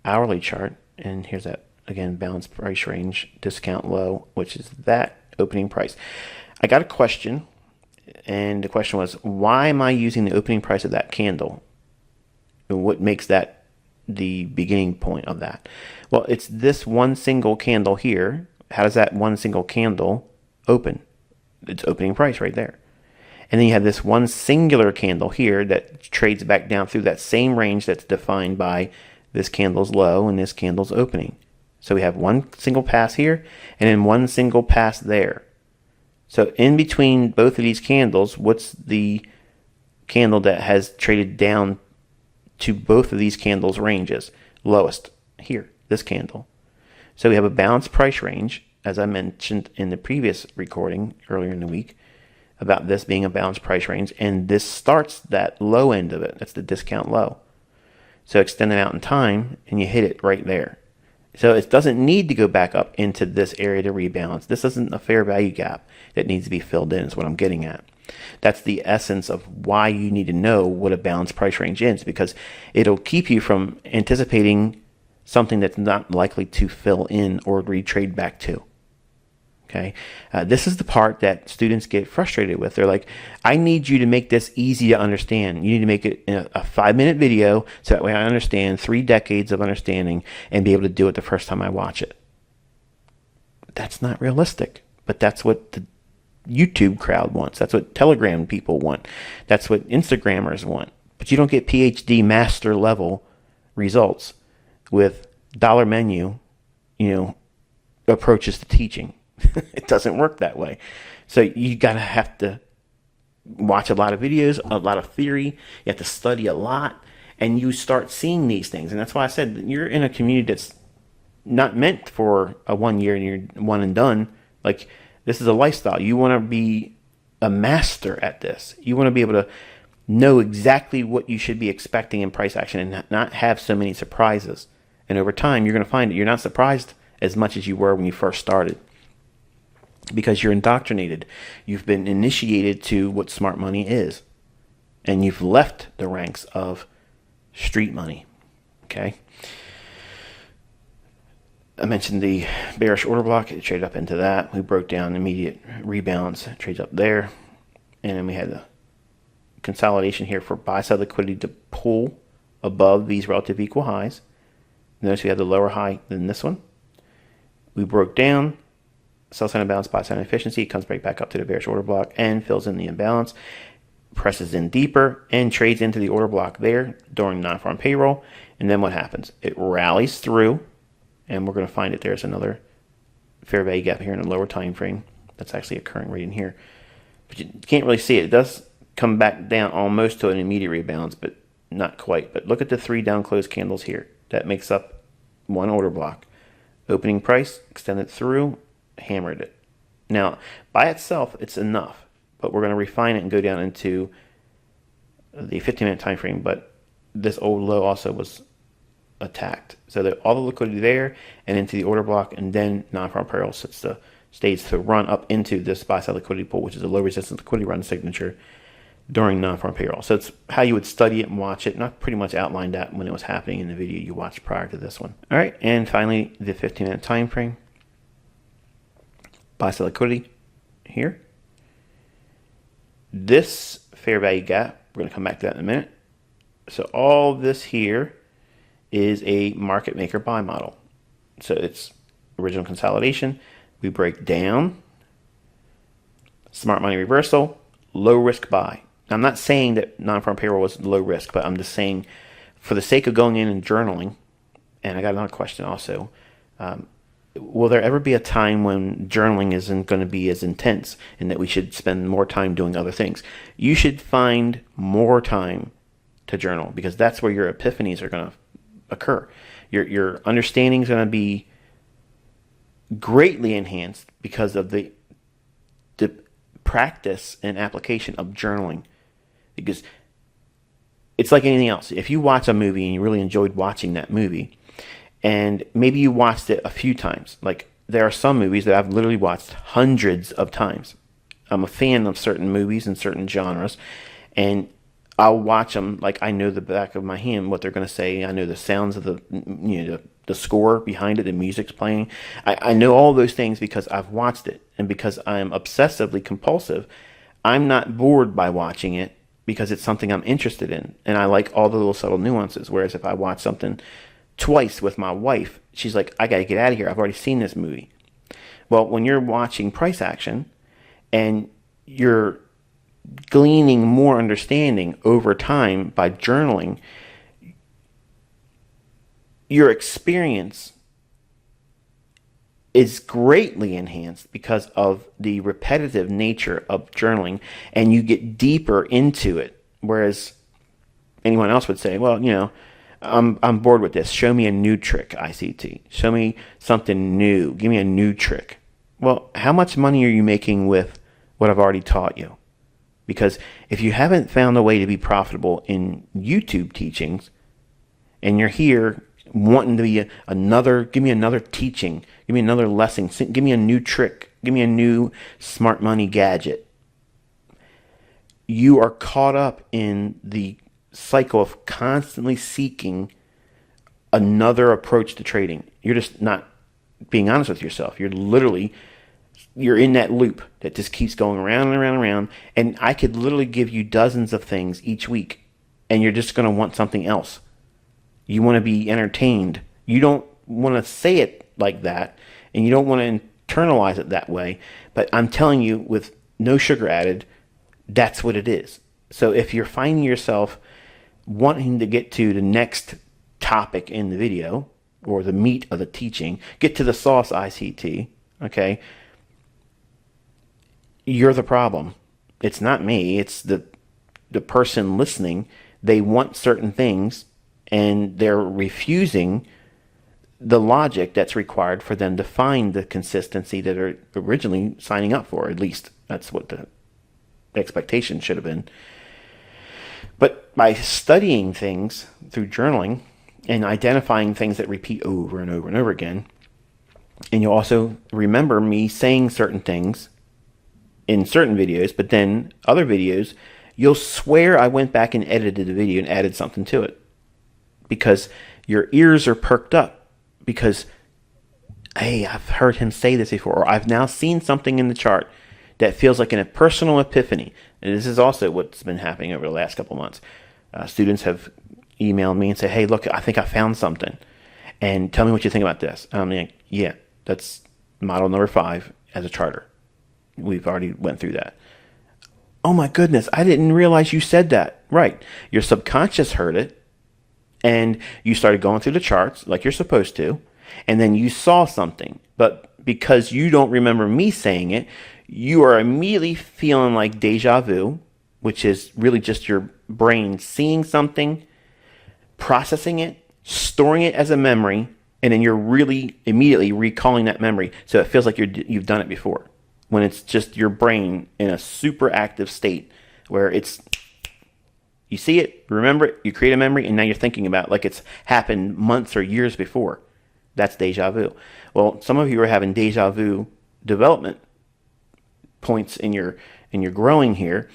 hourly chart, and here's that again balanced price range discount low, which is that opening price. I got a question, and the question was, why am I using the opening price of that candle? And what makes that the beginning point of that? Well, it's this one single candle here. How does that one single candle open? It's opening price right there. And then you have this one singular candle here that trades back down through that same range that's defined by this candle's low and this candle's opening. So we have one single pass here and then one single pass there. So in between both of these candles, what's the candle that has traded down to both of these candles' ranges? Lowest here, this candle. So we have a balanced price range, as I mentioned in the previous recording earlier in the week, about this being a balanced price range, and this starts that low end of it. That's the discount low. So extend it out in time, and you hit it right there. So it doesn't need to go back up into this area to rebalance. This isn't a fair value gap that needs to be filled in, is what I'm getting at. That's the essence of why you need to know what a balanced price range is, because it'll keep you from anticipating something that's not likely to fill in or retrade back to. Okay, this is the part that students get frustrated with. They're like, I need you to make this easy to understand. You need to make it in a 5-minute video so that way I understand 3 decades of understanding and be able to do it the first time I watch it. That's not realistic, but that's what the YouTube crowd wants. That's what Telegram people want. That's what Instagrammers want. But you don't get PhD master level results with dollar menu, approaches to teaching. It doesn't work that way. So you have to watch a lot of videos, a lot of theory. You have to study a lot, and you start seeing these things. And that's why I said that you're in a community that's not meant for a 1 year and you're one and done. Like, this is a lifestyle. You want to be a master at this. You want to be able to know exactly what you should be expecting in price action and not have so many surprises. And over time, you're going to find that you're not surprised as much as you were when you first started, because you're indoctrinated. You've been initiated to what smart money is, and you've left the ranks of street money. Okay. I mentioned the bearish order block. It traded up into that. We broke down immediate rebalance, trades up there, and then we had the consolidation here for buy side liquidity to pull above these relative equal highs. Notice we had the lower high than this one. We broke down, sell side imbalance, buy side inefficiency. It comes right back up to the bearish order block and fills in the imbalance. presses in deeper and trades into the order block there during non-farm payroll. And then what happens? It rallies through, and we're going to find it. There's another fair value gap here in the lower time frame that's actually occurring right in here. But you can't really see it. It does come back down almost to an immediate rebalance, but not quite. But look at the 3 down close candles here. That makes up one order block. Opening price, extended through, hammered it. Now, by itself, it's enough, but we're going to refine it and go down into the 15-minute time frame. But this old low also was attacked. So that all the liquidity there and into the order block, and then non-farm payroll sets the stage to run up into this buy-side liquidity pool, which is a low resistance liquidity run signature during non-farm payroll. So it's how you would study it and watch it. And I pretty much outlined that when it was happening in the video you watched prior to this one. All right, and finally, the 15-minute time frame. Buy-side liquidity here. This fair value gap, we're going to come back to that in a minute. So all this here is a market maker buy model. So it's original consolidation. We break down smart money reversal, low risk buy. I'm not saying that non-farm payroll was low risk, but I'm just saying for the sake of going in and journaling, and I got another question also, will there ever be a time when journaling isn't going to be as intense and that we should spend more time doing other things? You should find more time to journal, because that's where your epiphanies are going to occur. Your understanding is going to be greatly enhanced because of the practice and application of journaling. Because it's like anything else. If you watch a movie and you really enjoyed watching that movie, and maybe you watched it a few times, like there are some movies that I've literally watched hundreds of times. I'm a fan of certain movies and certain genres, and I'll watch them like I know the back of my hand what they're going to say. I know the sounds of the score behind it, the music's playing. I know all those things because I've watched it, and because I'm obsessively compulsive, I'm not bored by watching it because it's something I'm interested in, and I like all the little subtle nuances. Whereas if I watch something twice with my wife, she's like, I got to get out of here. I've already seen this movie. Well, when you're watching price action and you're gleaning more understanding over time by journaling, your experience is greatly enhanced because of the repetitive nature of journaling, and you get deeper into it. Whereas anyone else would say, well, I'm bored with this. Show me a new trick, ICT. Show me something new. Give me a new trick. Well, how much money are you making with what I've already taught you? Because if you haven't found a way to be profitable in YouTube teachings, and you're here wanting to be give me another teaching, give me another lesson, give me a new trick, give me a new smart money gadget, you are caught up in the cycle of constantly seeking another approach to trading. You're just not being honest with yourself. You're in that loop that just keeps going around and around and around. And I could literally give you dozens of things each week, and you're just going to want something else. You want to be entertained. You don't want to say it like that, and you don't want to internalize it that way. But I'm telling you, with no sugar added, that's what it is. So if you're finding yourself wanting to get to the next topic in the video, or the meat of the teaching, get to the sauce, ICT, okay? You're the problem. It's not me. It's the person listening. They want certain things, and they're refusing the logic that's required for them to find the consistency that are originally signing up for. At least that's what the expectation should have been. But by studying things through journaling and identifying things that repeat over and over and over again, and you'll also remember me saying certain things in certain videos, but then other videos, you'll swear I went back and edited the video and added something to it. Because your ears are perked up. Because, hey, I've heard him say this before, or I've now seen something in the chart that feels like a personal epiphany. And this is also what's been happening over the last couple months. Students have emailed me and said, hey, look, I think I found something. And tell me what you think about this. And I'm like, yeah, that's model number 5 as a charter. We've already went through that. Oh my goodness, I didn't realize you said that. Right. Your subconscious heard it, and you started going through the charts like you're supposed to, and then you saw something. But because you don't remember me saying it, you are immediately feeling like deja vu, which is really just your brain seeing something, processing it, storing it as a memory, and then you're really immediately recalling that memory. So it feels like you've done it before, when it's just your brain in a super active state where you see it, remember it, you create a memory, and now you're thinking about it like it's happened months or years before. That's deja vu. Well, some of you are having deja vu development points in your growing here,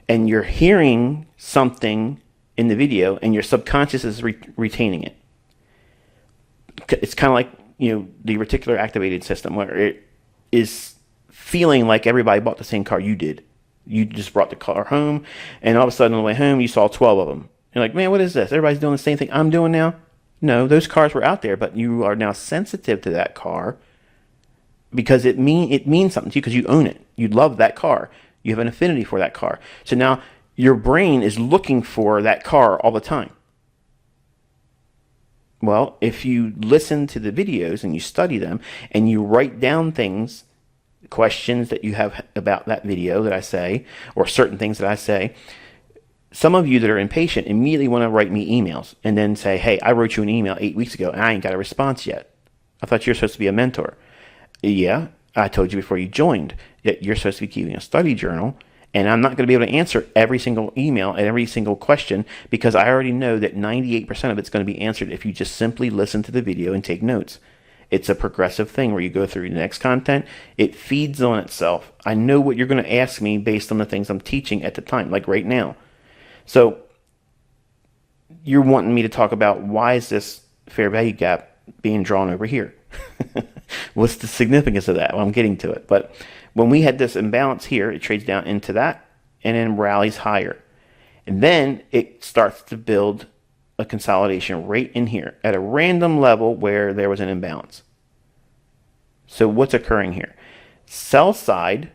and you're hearing something in the video, and your subconscious is retaining it. It's kind of like, the reticular activated system, where it is feeling like everybody bought the same car you did. You just brought the car home, and all of a sudden on the way home, you saw 12 of them. You're like, man, what is this? Everybody's doing the same thing I'm doing now? No, those cars were out there, but you are now sensitive to that car because it means something to you because you own it. You love that car. You have an affinity for that car. So now your brain is looking for that car all the time. Well, if you listen to the videos and you study them and you write down things, questions that you have about that video that I say, or certain things that I say, some of you that are impatient immediately want to write me emails and then say, hey, I wrote you an email 8 weeks ago and I ain't got a response yet. I thought you were supposed to be a mentor. Yeah, I told you before you joined that you're supposed to be keeping a study journal, and I'm not going to be able to answer every single email and every single question because I already know that 98% of it's going to be answered if you just simply listen to the video and take notes. It's a progressive thing where you go through the next content. It feeds on itself. I know what you're going to ask me based on the things I'm teaching at the time, like right now. So you're wanting me to talk about why is this fair value gap being drawn over here? What's the significance of that? Well, I'm getting to it. But when we had this imbalance here, it trades down into that and then rallies higher. And then it starts to build a consolidation right in here at a random level where there was an imbalance. So what's occurring here? Sell side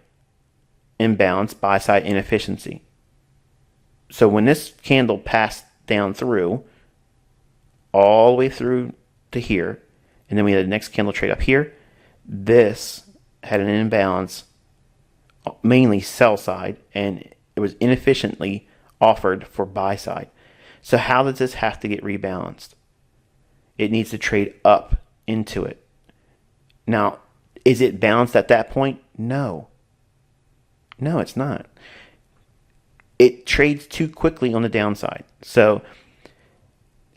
imbalance, buy side inefficiency. So when this candle passed down through, all the way through to here, and then we had the next candle trade up here, this had an imbalance, mainly sell side, and it was inefficiently offered for buy side. So how does this have to get rebalanced? It needs to trade up into it. Now, is it balanced at that point? No. No, it's not. It trades too quickly on the downside. So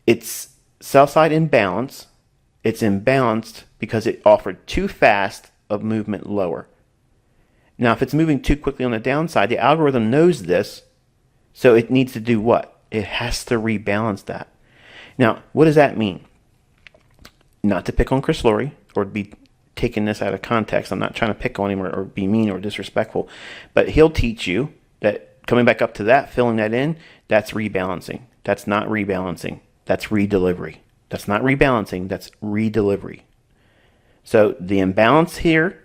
it's sell side imbalance. It's imbalanced because it offered too fast of movement lower. Now, if it's moving too quickly on the downside, the algorithm knows this, so it needs to do what? It has to rebalance that. Now, what does that mean? Not to pick on Chris Laurie or be taking this out of context. I'm not trying to pick on him or be mean or disrespectful, but he'll teach you that coming back up to that, filling that in, that's rebalancing. That's not rebalancing. That's redelivery. That's not rebalancing. That's redelivery. So the imbalance here,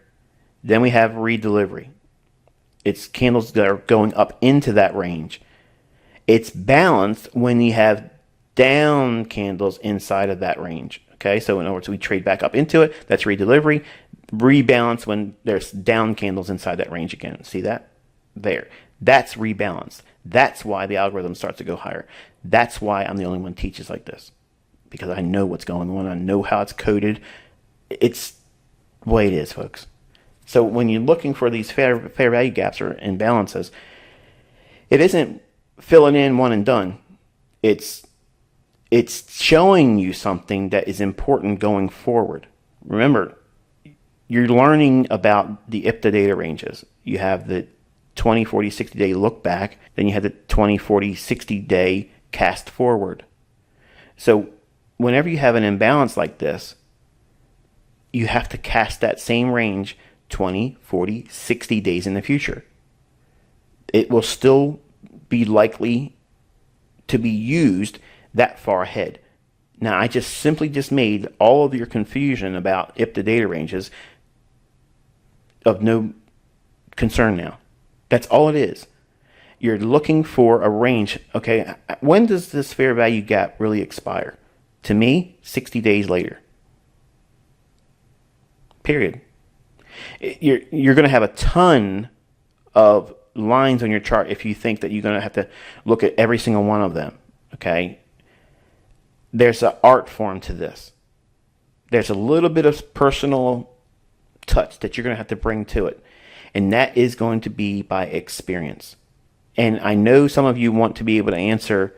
then we have redelivery. It's candles that are going up into that range. It's balanced when you have down candles inside of that range. Okay, so in other words, we trade back up into it. That's redelivery. Rebalance when there's down candles inside that range again. See that? There. That's rebalanced. That's why the algorithm starts to go higher. That's why I'm the only one who teaches like this. Because I know what's going on. I know how it's coded. It's the way it is, folks. So when you're looking for these fair value gaps or imbalances, it isn't filling in one and done. It's showing you something that is important going forward. Remember, you're learning about the IPTA data ranges. You have the 20, 40, 60 day look back. Then you have the 20, 40, 60 day cast forward. So whenever you have an imbalance like this, you have to cast that same range 20, 40, 60 days in the future. It will still be likely to be used that far ahead. Now, I just simply made all of your confusion about IPTA data ranges of no concern now. That's all it is. You're looking for a range. Okay, when does this fair value gap really expire? To me, 60 days later. Period. You're going to have a ton of lines on your chart if you think that you're going to have to look at every single one of them. Okay, there's an art form to this. There's a little bit of personal touch that you're going to have to bring to it, and that is going to be by experience. And I know some of you want to be able to answer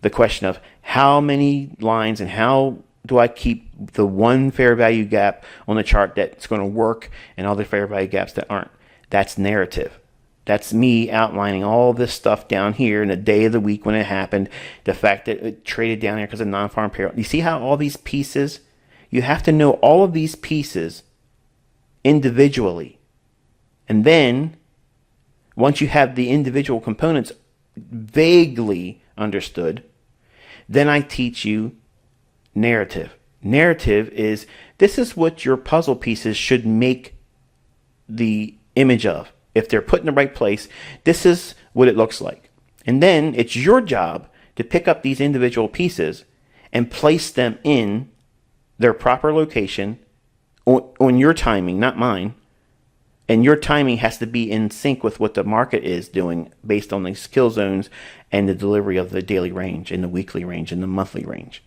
the question of how many lines and how do I keep the one fair value gap on the chart that's going to work and all the fair value gaps that aren't. That's narrative. That's me outlining all this stuff down here in the day of the week when it happened, the fact that it traded down here because of non-farm payroll. You see how all these pieces, you have to know all of these pieces individually. And then once you have the individual components vaguely understood, then I teach you narrative. Narrative is, this is what your puzzle pieces should make the image of. If they're put in the right place, this is what it looks like. And then it's your job to pick up these individual pieces and place them in their proper location on your timing, not mine. And your timing has to be in sync with what the market is doing based on the skill zones and the delivery of the daily range and the weekly range and the monthly range.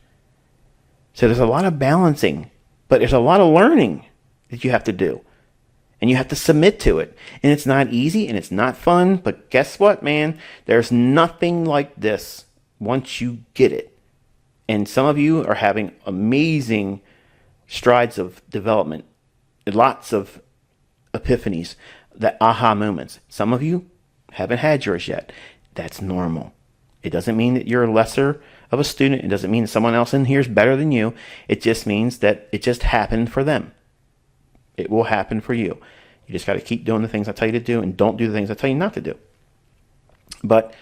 So there's a lot of balancing, but there's a lot of learning that you have to do. And you have to submit to it. And it's not easy and it's not fun, but guess what, man? There's nothing like this once you get it. And some of you are having amazing strides of development, lots of epiphanies, the aha moments. Some of you haven't had yours yet. That's normal. It doesn't mean that you're lesser of a student. It doesn't mean someone else in here is better than you. It just means that it just happened for them. It will happen for you. You just got to keep doing the things I tell you to do and don't do the things I tell you not to do. But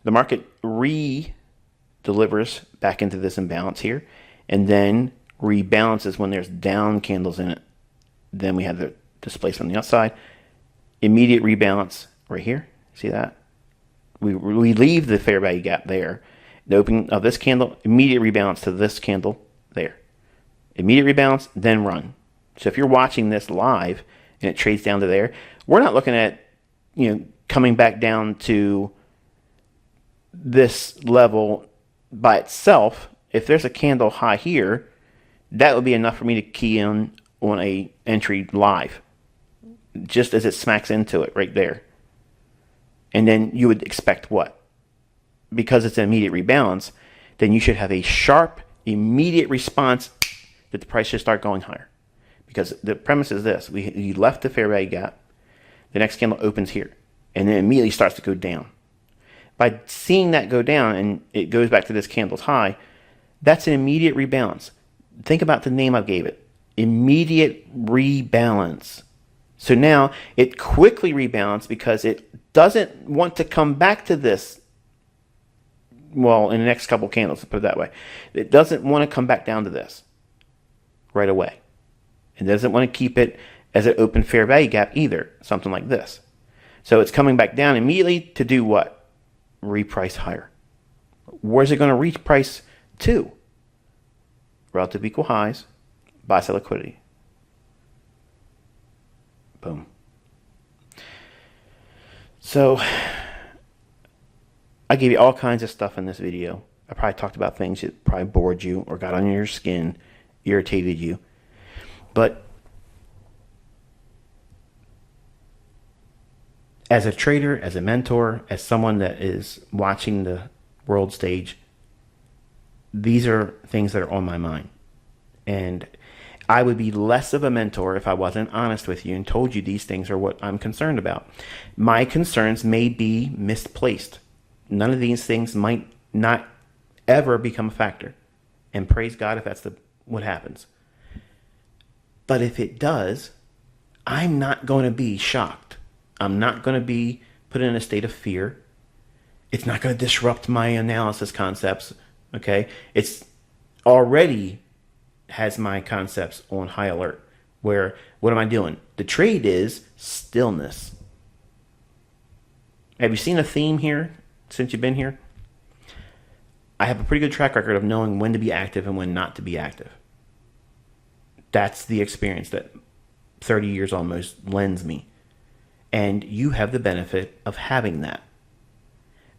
the market delivers back into this imbalance here and then rebalances when there's down candles in it. Then we have the displacement on the outside. Immediate rebalance right here. See that? We leave the fair value gap there. The opening of this candle, immediate rebalance to this candle there. Immediate rebalance, then run. So if you're watching this live and it trades down to there, we're not looking at, coming back down to this level by itself. If there's a candle high here, that would be enough for me to key in on a entry live, just as it smacks into it right there. And then you would expect what? Because it's an immediate rebalance, then you should have a sharp, immediate response that the price should start going higher. Because the premise is this: you left the fair value gap, the next candle opens here, and then immediately starts to go down. By seeing that go down, and it goes back to this candle's high, that's an immediate rebalance. Think about the name I gave it: immediate rebalance. So now it quickly rebalances because it doesn't want to come back to this. Well, in the next couple candles, to put it that way, it doesn't want to come back down to this right away. It doesn't want to keep it as an open fair value gap either, something like this. So it's coming back down immediately to do what? Reprice higher. Where's it going to reach price to? Relative equal highs, buy sell liquidity. Boom. So I gave you all kinds of stuff in this video. I probably talked about things that probably bored you or got under your skin, irritated you. But as a trader, as a mentor, as someone that is watching the world stage, these are things that are on my mind. And I would be less of a mentor if I wasn't honest with you and told you these things are what I'm concerned about. My concerns may be misplaced. None of these things might not ever become a factor. And praise God if that's what happens. But if it does, I'm not going to be shocked. I'm not going to be put in a state of fear. It's not going to disrupt my analysis concepts. Okay? It's already has my concepts on high alert. Where, what am I doing? The trade is stillness. Have you seen a theme here since you've been here? I have a pretty good track record of knowing when to be active and when not to be active. That's the experience that 30 years almost lends me. And you have the benefit of having that.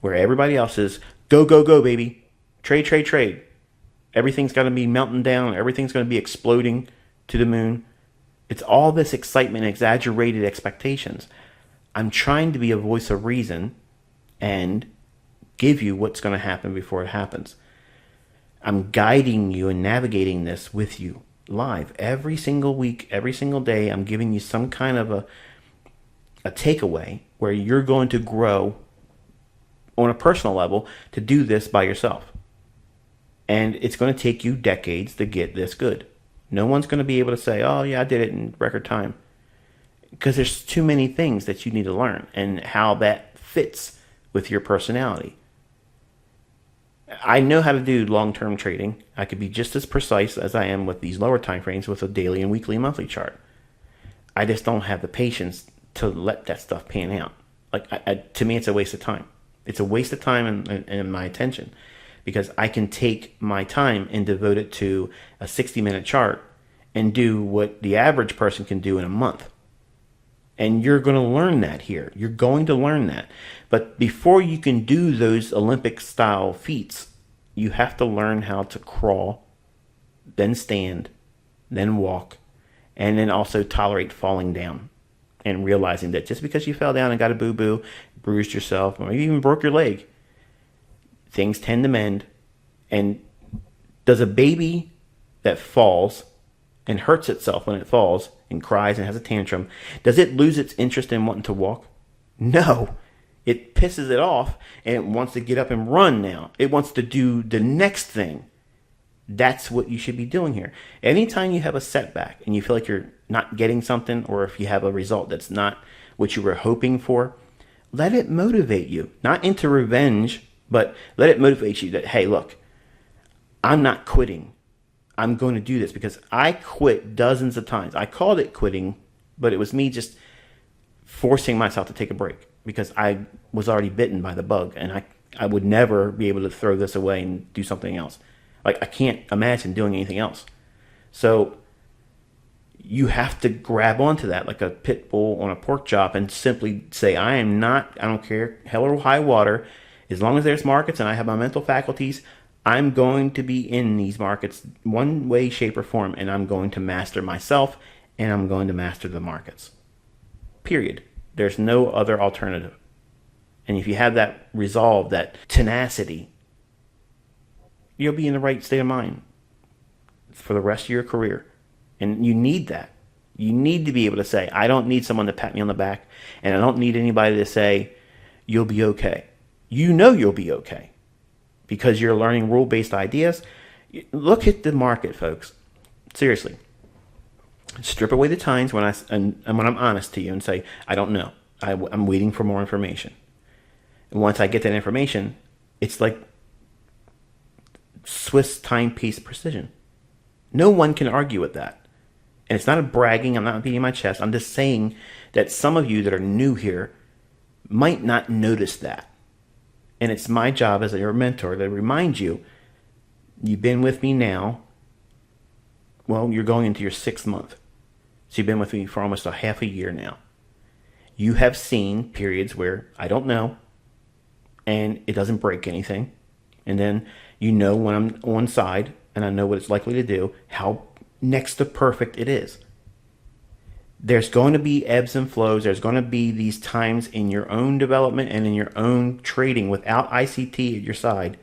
Where everybody else is, go, go, go, baby. Trade, trade, trade. Everything's got to be melting down. Everything's going to be exploding to the moon. It's all this excitement, exaggerated expectations. I'm trying to be a voice of reason and give you what's going to happen before it happens. I'm guiding you and navigating this with you live every single week, every single day. I'm giving you some kind of a takeaway where you're going to grow on a personal level to do this by yourself. And it's going to take you decades to get this good. No one's going to be able to say, oh yeah, I did it in record time. Because there's too many things that you need to learn and how that fits with your personality. I know how to do long-term trading. I could be just as precise as I am with these lower time frames with a daily and weekly and monthly chart. I just don't have the patience to let that stuff pan out. Like, to me, it's a waste of time. It's a waste of time and my attention, because I can take my time and devote it to a 60-minute chart and do what the average person can do in a month. And you're going to learn that here. You're going to learn that. But before you can do those Olympic-style feats, you have to learn how to crawl, then stand, then walk, and then also tolerate falling down. And realizing that just because you fell down and got a boo-boo, bruised yourself, or maybe even broke your leg, things tend to mend. And does a baby that falls and hurts itself when it falls and cries and has a tantrum, does it lose its interest in wanting to walk? No. It pisses it off and it wants to get up and run now. It wants to do the next thing. That's what you should be doing here. Anytime you have a setback and you feel like you're not getting something, or if you have a result that's not what you were hoping for, let it motivate you. Not into revenge, but let it motivate you that, hey, look, I'm not quitting. I'm going to do this, because I quit dozens of times. I called it quitting, but it was me just forcing myself to take a break, because I was already bitten by the bug, and I would never be able to throw this away and do something else. Like, I can't imagine doing anything else. So you have to grab onto that like a pit bull on a pork chop and simply say, I don't care, hell or high water, as long as there's markets and I have my mental faculties, I'm going to be in these markets one way, shape, or form, and I'm going to master myself, and I'm going to master the markets. Period. There's no other alternative. And if you have that resolve, that tenacity, you'll be in the right state of mind for the rest of your career. And you need that. You need to be able to say, I don't need someone to pat me on the back, and I don't need anybody to say, you'll be okay. You know you'll be okay, because you're learning rule-based ideas. Look at the market, folks. Seriously. Strip away the times when when I'm honest to you and say, I don't know. I'm waiting for more information. And once I get that information, it's like Swiss timepiece precision. No one can argue with that. And it's not a bragging. I'm not beating my chest. I'm just saying that some of you that are new here might not notice that. And it's my job as your mentor to remind you, you've been with me now. Well, you're going into your 6th month. So you've been with me for almost a half a year now. You have seen periods where I don't know, and it doesn't break anything. And then you know when I'm on side and I know what it's likely to do, how next to perfect it is. There's going to be ebbs and flows. There's going to be these times in your own development and in your own trading without ICT at your side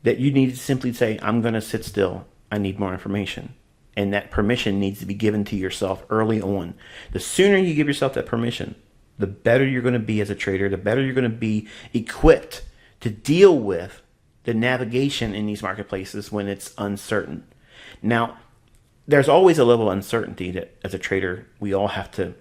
that you need to simply say, I'm going to sit still. I need more information. And that permission needs to be given to yourself early on. The sooner you give yourself that permission, the better you're going to be as a trader, the better you're going to be equipped to deal with the navigation in these marketplaces when it's uncertain. Now, there's always a level of uncertainty that as a trader, we all have to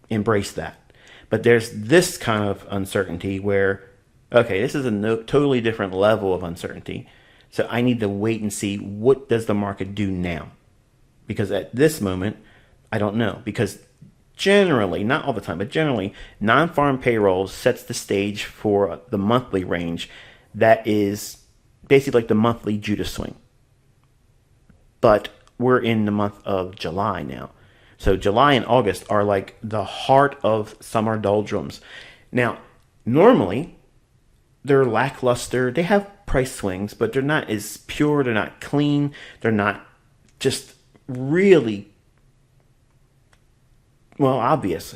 embrace that. But there's this kind of uncertainty where, okay, this is a totally different level of uncertainty. So I need to wait and see, what does the market do now? Because at this moment, I don't know. Because generally, not all the time, but generally, non-farm payrolls sets the stage for the monthly range that is basically like the monthly Judas swing. But we're in the month of July now. So July and August are like the heart of summer doldrums. Now, normally, they're lackluster. They have price swings, but they're not as pure. They're not clean. They're not just really, well, obvious.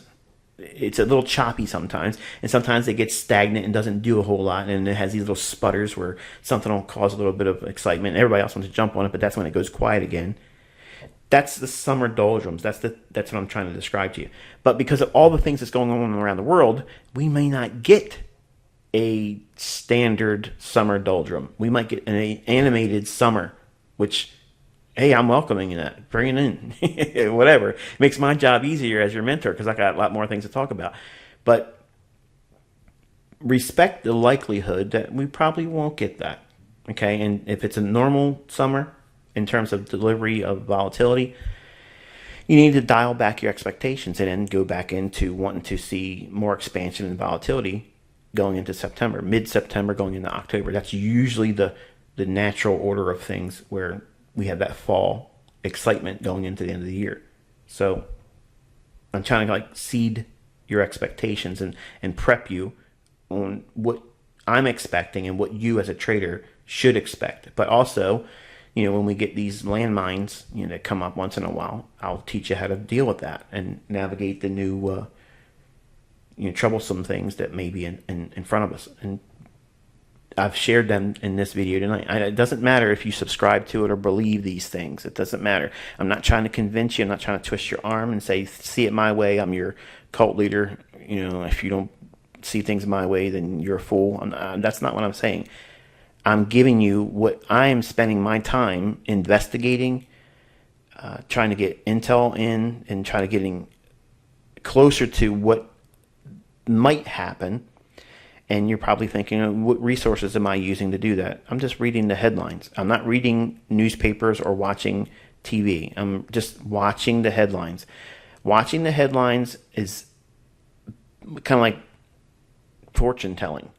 It's a little choppy sometimes, and sometimes it gets stagnant and doesn't do a whole lot, and it has these little sputters where something will cause a little bit of excitement. Everybody else wants to jump on it, but that's when it goes quiet again. That's the summer doldrums. That's what I'm trying to describe to you. But because of all the things that's going on around the world, we may not get a standard summer doldrum. We might get an animated summer, which, hey, I'm welcoming that. Bring it in. Whatever. It makes my job easier as your mentor because I got a lot more things to talk about. But respect the likelihood that we probably won't get that. Okay? And if it's a normal summer in terms of delivery of volatility, you need to dial back your expectations and then go back into wanting to see more expansion and volatility going into September, mid-September going into October. That's usually the natural order of things where we have that fall excitement going into the end of the year. So I'm trying to like seed your expectations and prep you on what I'm expecting and what you as a trader should expect. But also, you know, when we get these landmines, you know, that come up once in a while, I'll teach you how to deal with that and navigate the new troublesome things that may be in front of us. And I've shared them in this video tonight. It doesn't matter if you subscribe to it or believe these things. It doesn't matter. I'm not trying to convince you. I'm not trying to twist your arm and say, see it my way. I'm your cult leader. You know, if you don't see things my way, then you're a fool. That's not what I'm saying. I'm giving you what I am spending my time investigating, trying to get intel in and trying to getting closer to what might happen. And you're probably thinking, what resources am I using to do that? I'm just reading the headlines. I'm not reading newspapers or watching TV. I'm just watching the headlines. Watching the headlines is kind of like fortune telling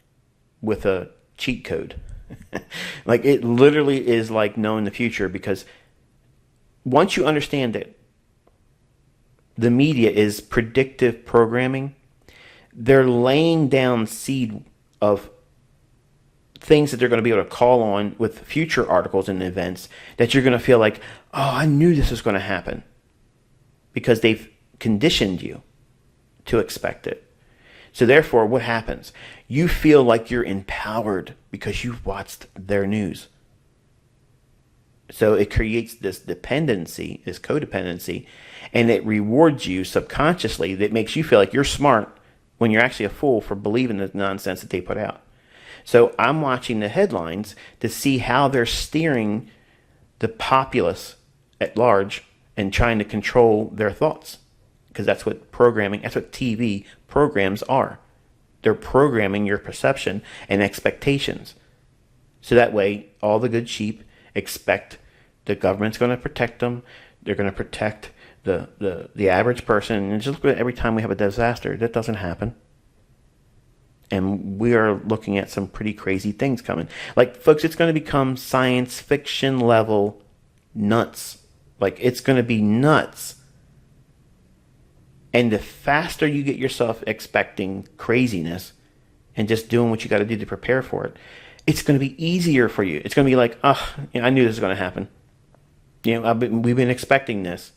with a cheat code. Like it literally is like knowing the future, because once you understand that the media is predictive programming, they're laying down seed of things that they're going to be able to call on with future articles and events that you're going to feel like, oh, I knew this was going to happen, because they've conditioned you to expect it. So therefore, what happens? You feel like you're empowered because you've watched their news. So it creates this dependency, this codependency, and it rewards you subconsciously. That makes you feel like you're smart when you're actually a fool for believing the nonsense that they put out. So I'm watching the headlines to see how they're steering the populace at large and trying to control their thoughts. Because that's what programming, that's what TV programs are. They're programming your perception and expectations. So that way, all the good sheep expect the government's going to protect them. They're going to protect the average person. And just look at every time we have a disaster, that doesn't happen. And we are looking at some pretty crazy things coming. Like, folks, it's going to become science fiction level nuts. Like, it's going to be nuts. And the faster you get yourself expecting craziness and just doing what you got to do to prepare for it, it's going to be easier for you. It's going to be like, oh, I knew this was going to happen. We've been expecting this.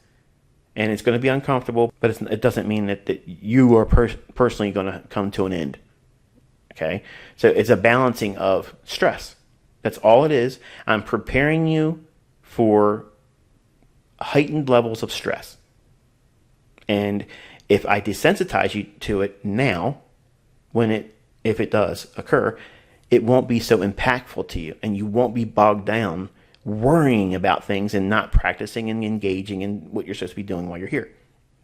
And it's going to be uncomfortable, but it doesn't mean that you are personally going to come to an end. Okay? So it's a balancing of stress. That's all it is. I'm preparing you for heightened levels of stress. And if I desensitize you to it now, if it does occur, it won't be so impactful to you, and you won't be bogged down worrying about things and not practicing and engaging in what you're supposed to be doing while you're here.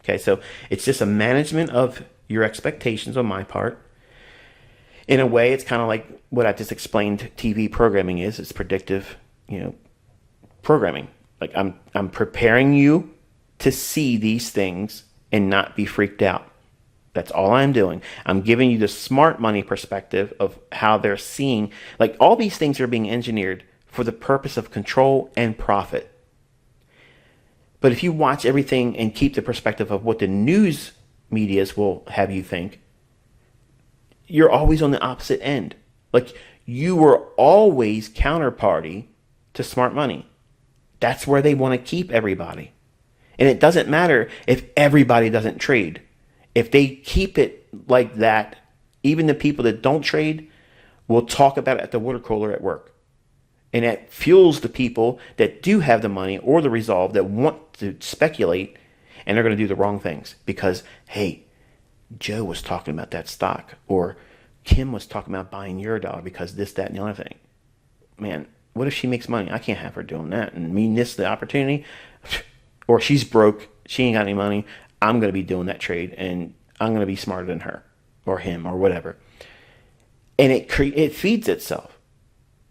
Okay, so it's just a management of your expectations on my part. In a way, it's kind of like what I just explained TV programming is. It's predictive, programming. Like I'm preparing you to see these things and not be freaked out. That's all I'm doing. I'm giving you the smart money perspective of how they're seeing, like all these things are being engineered for the purpose of control and profit. But if you watch everything and keep the perspective of what the news medias will have you think, you're always on the opposite end. Like you were always counterparty to smart money. That's where they want to keep everybody. And it doesn't matter if everybody doesn't trade. If they keep it like that, even the people that don't trade will talk about it at the water cooler at work. And that fuels the people that do have the money or the resolve that want to speculate, and they're going to do the wrong things because, hey, Joe was talking about that stock, or Kim was talking about buying Eurodollar because this, that, and the other thing. Man, what if she makes money? I can't have her doing that and me miss the opportunity. Or she's broke, she ain't got any money. I'm going to be doing that trade, and I'm going to be smarter than her or him or whatever. And it feeds itself.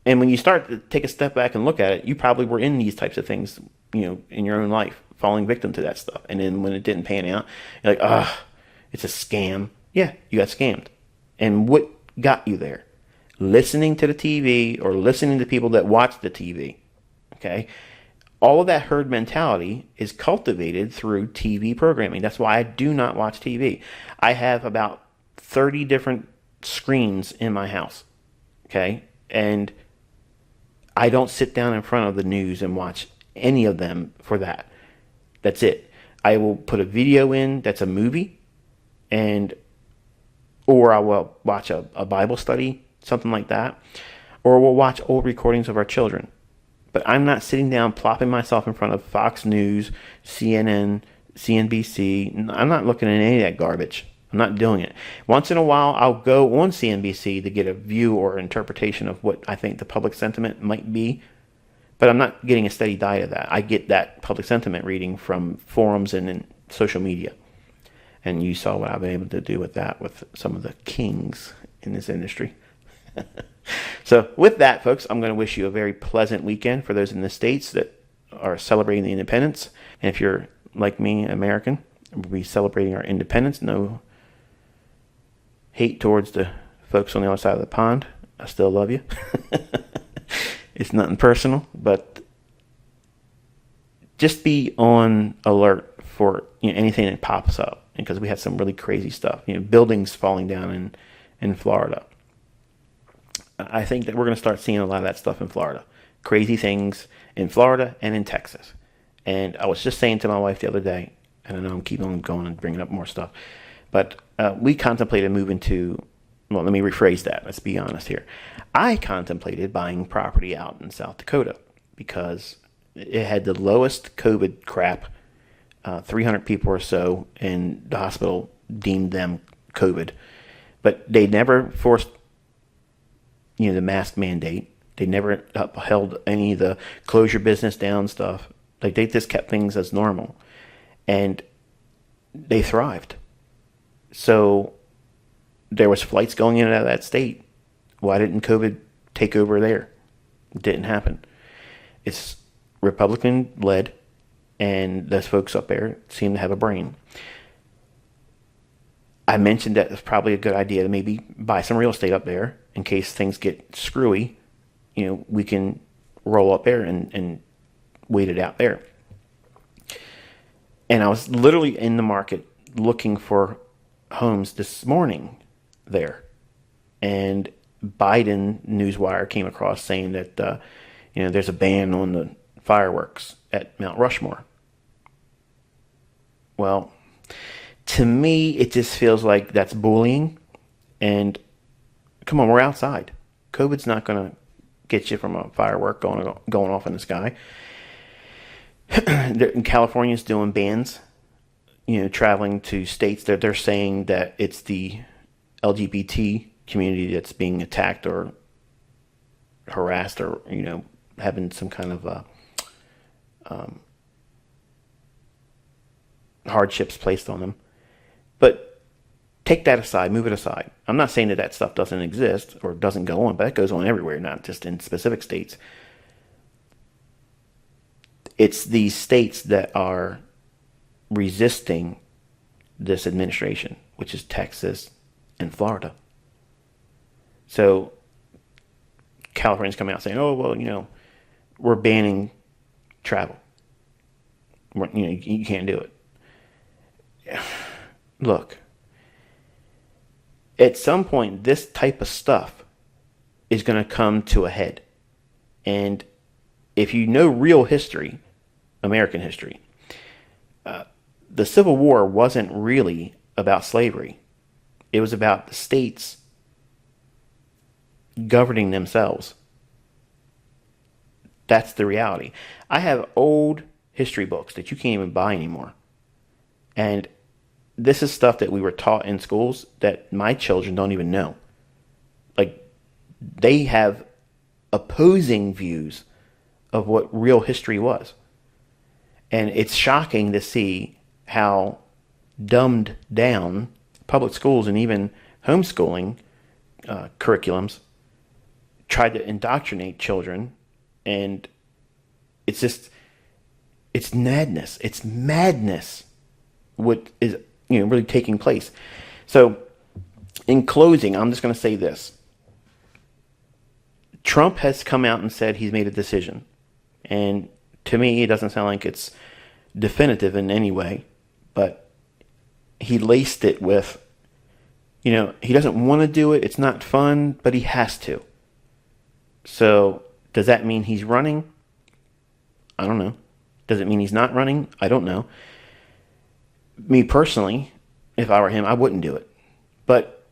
And when you start to take a step back and look at it, you probably were in these types of things, in your own life, falling victim to that stuff. And then when it didn't pan out, you're like, it's a scam. Yeah, you got scammed. And what got you there? Listening to the TV or listening to people that watch the TV. Okay? All of that herd mentality is cultivated through TV programming. That's why I do not watch TV. I have about 30 different screens in my house. Okay? And I don't sit down in front of the news and watch any of them for that. That's it. I will put a video in that's a movie, or I will watch a Bible study, something like that, or we'll watch old recordings of our children. But I'm not sitting down, plopping myself in front of Fox News, CNN, CNBC. I'm not looking at any of that garbage. I'm not doing it. Once in a while, I'll go on CNBC to get a view or interpretation of what I think the public sentiment might be. But I'm not getting a steady diet of that. I get that public sentiment reading from forums and in social media. And you saw what I've been able to do with that with some of the kings in this industry. So with that, folks, I'm going to wish you a very pleasant weekend for those in the States that are celebrating the independence. And if you're like me, American, we'll be celebrating our independence. No hate towards the folks on the other side of the pond. I still love you. It's nothing personal, but just be on alert for anything that pops up, because we had some really crazy stuff. Buildings falling down in Florida. I think that we're going to start seeing a lot of that stuff in Florida. Crazy things in Florida and in Texas. And I was just saying to my wife the other day, and I know I'm keeping on going and bringing up more stuff, but we contemplated moving to, well, let me rephrase that. Let's be honest here. I contemplated buying property out in South Dakota because it had the lowest COVID crap, 300 people or so, and the hospital deemed them COVID. But they never forced the mask mandate. They never upheld any of the close your business down stuff. Like, they just kept things as normal. And they thrived. So there was flights going in and out of that state. Why didn't COVID take over there? It didn't happen. It's Republican-led, and those folks up there seem to have a brain. I mentioned that it's probably a good idea to maybe buy some real estate up there in case things get screwy. We can roll up there and wait it out there. And I was literally in the market looking for homes this morning there. And Biden Newswire came across saying that, there's a ban on the fireworks at Mount Rushmore. Well, to me, it just feels like that's bullying. And come on, we're outside. COVID's not going to get you from a firework going off in the sky. California's doing bans, traveling to states. They're saying that it's the LGBT community that's being attacked or harassed or, having some kind of hardships placed on them. But take that aside, move it aside. I'm not saying that stuff doesn't exist or doesn't go on, but that goes on everywhere, not just in specific states. It's these states that are resisting this administration, which is Texas and Florida. So California's coming out saying, oh, well, we're banning travel. You can't do it. Look, at some point, this type of stuff is going to come to a head. And if you know real history, American history, the Civil War wasn't really about slavery. It was about the states governing themselves. That's the reality. I have old history books that you can't even buy anymore. And this is stuff that we were taught in schools that my children don't even know. Like, they have opposing views of what real history was. And it's shocking to see how dumbed down public schools and even homeschooling curriculums tried to indoctrinate children. And it's madness. It's madness what is really taking place. So in closing, I'm just going to say this. Trump has come out and said he's made a decision. And to me, it doesn't sound like it's definitive in any way, but he laced it with, he doesn't want to do it. It's not fun, but he has to. So does that mean he's running? I don't know. Does it mean he's not running? I don't know. Me personally, if I were him, I wouldn't do it. But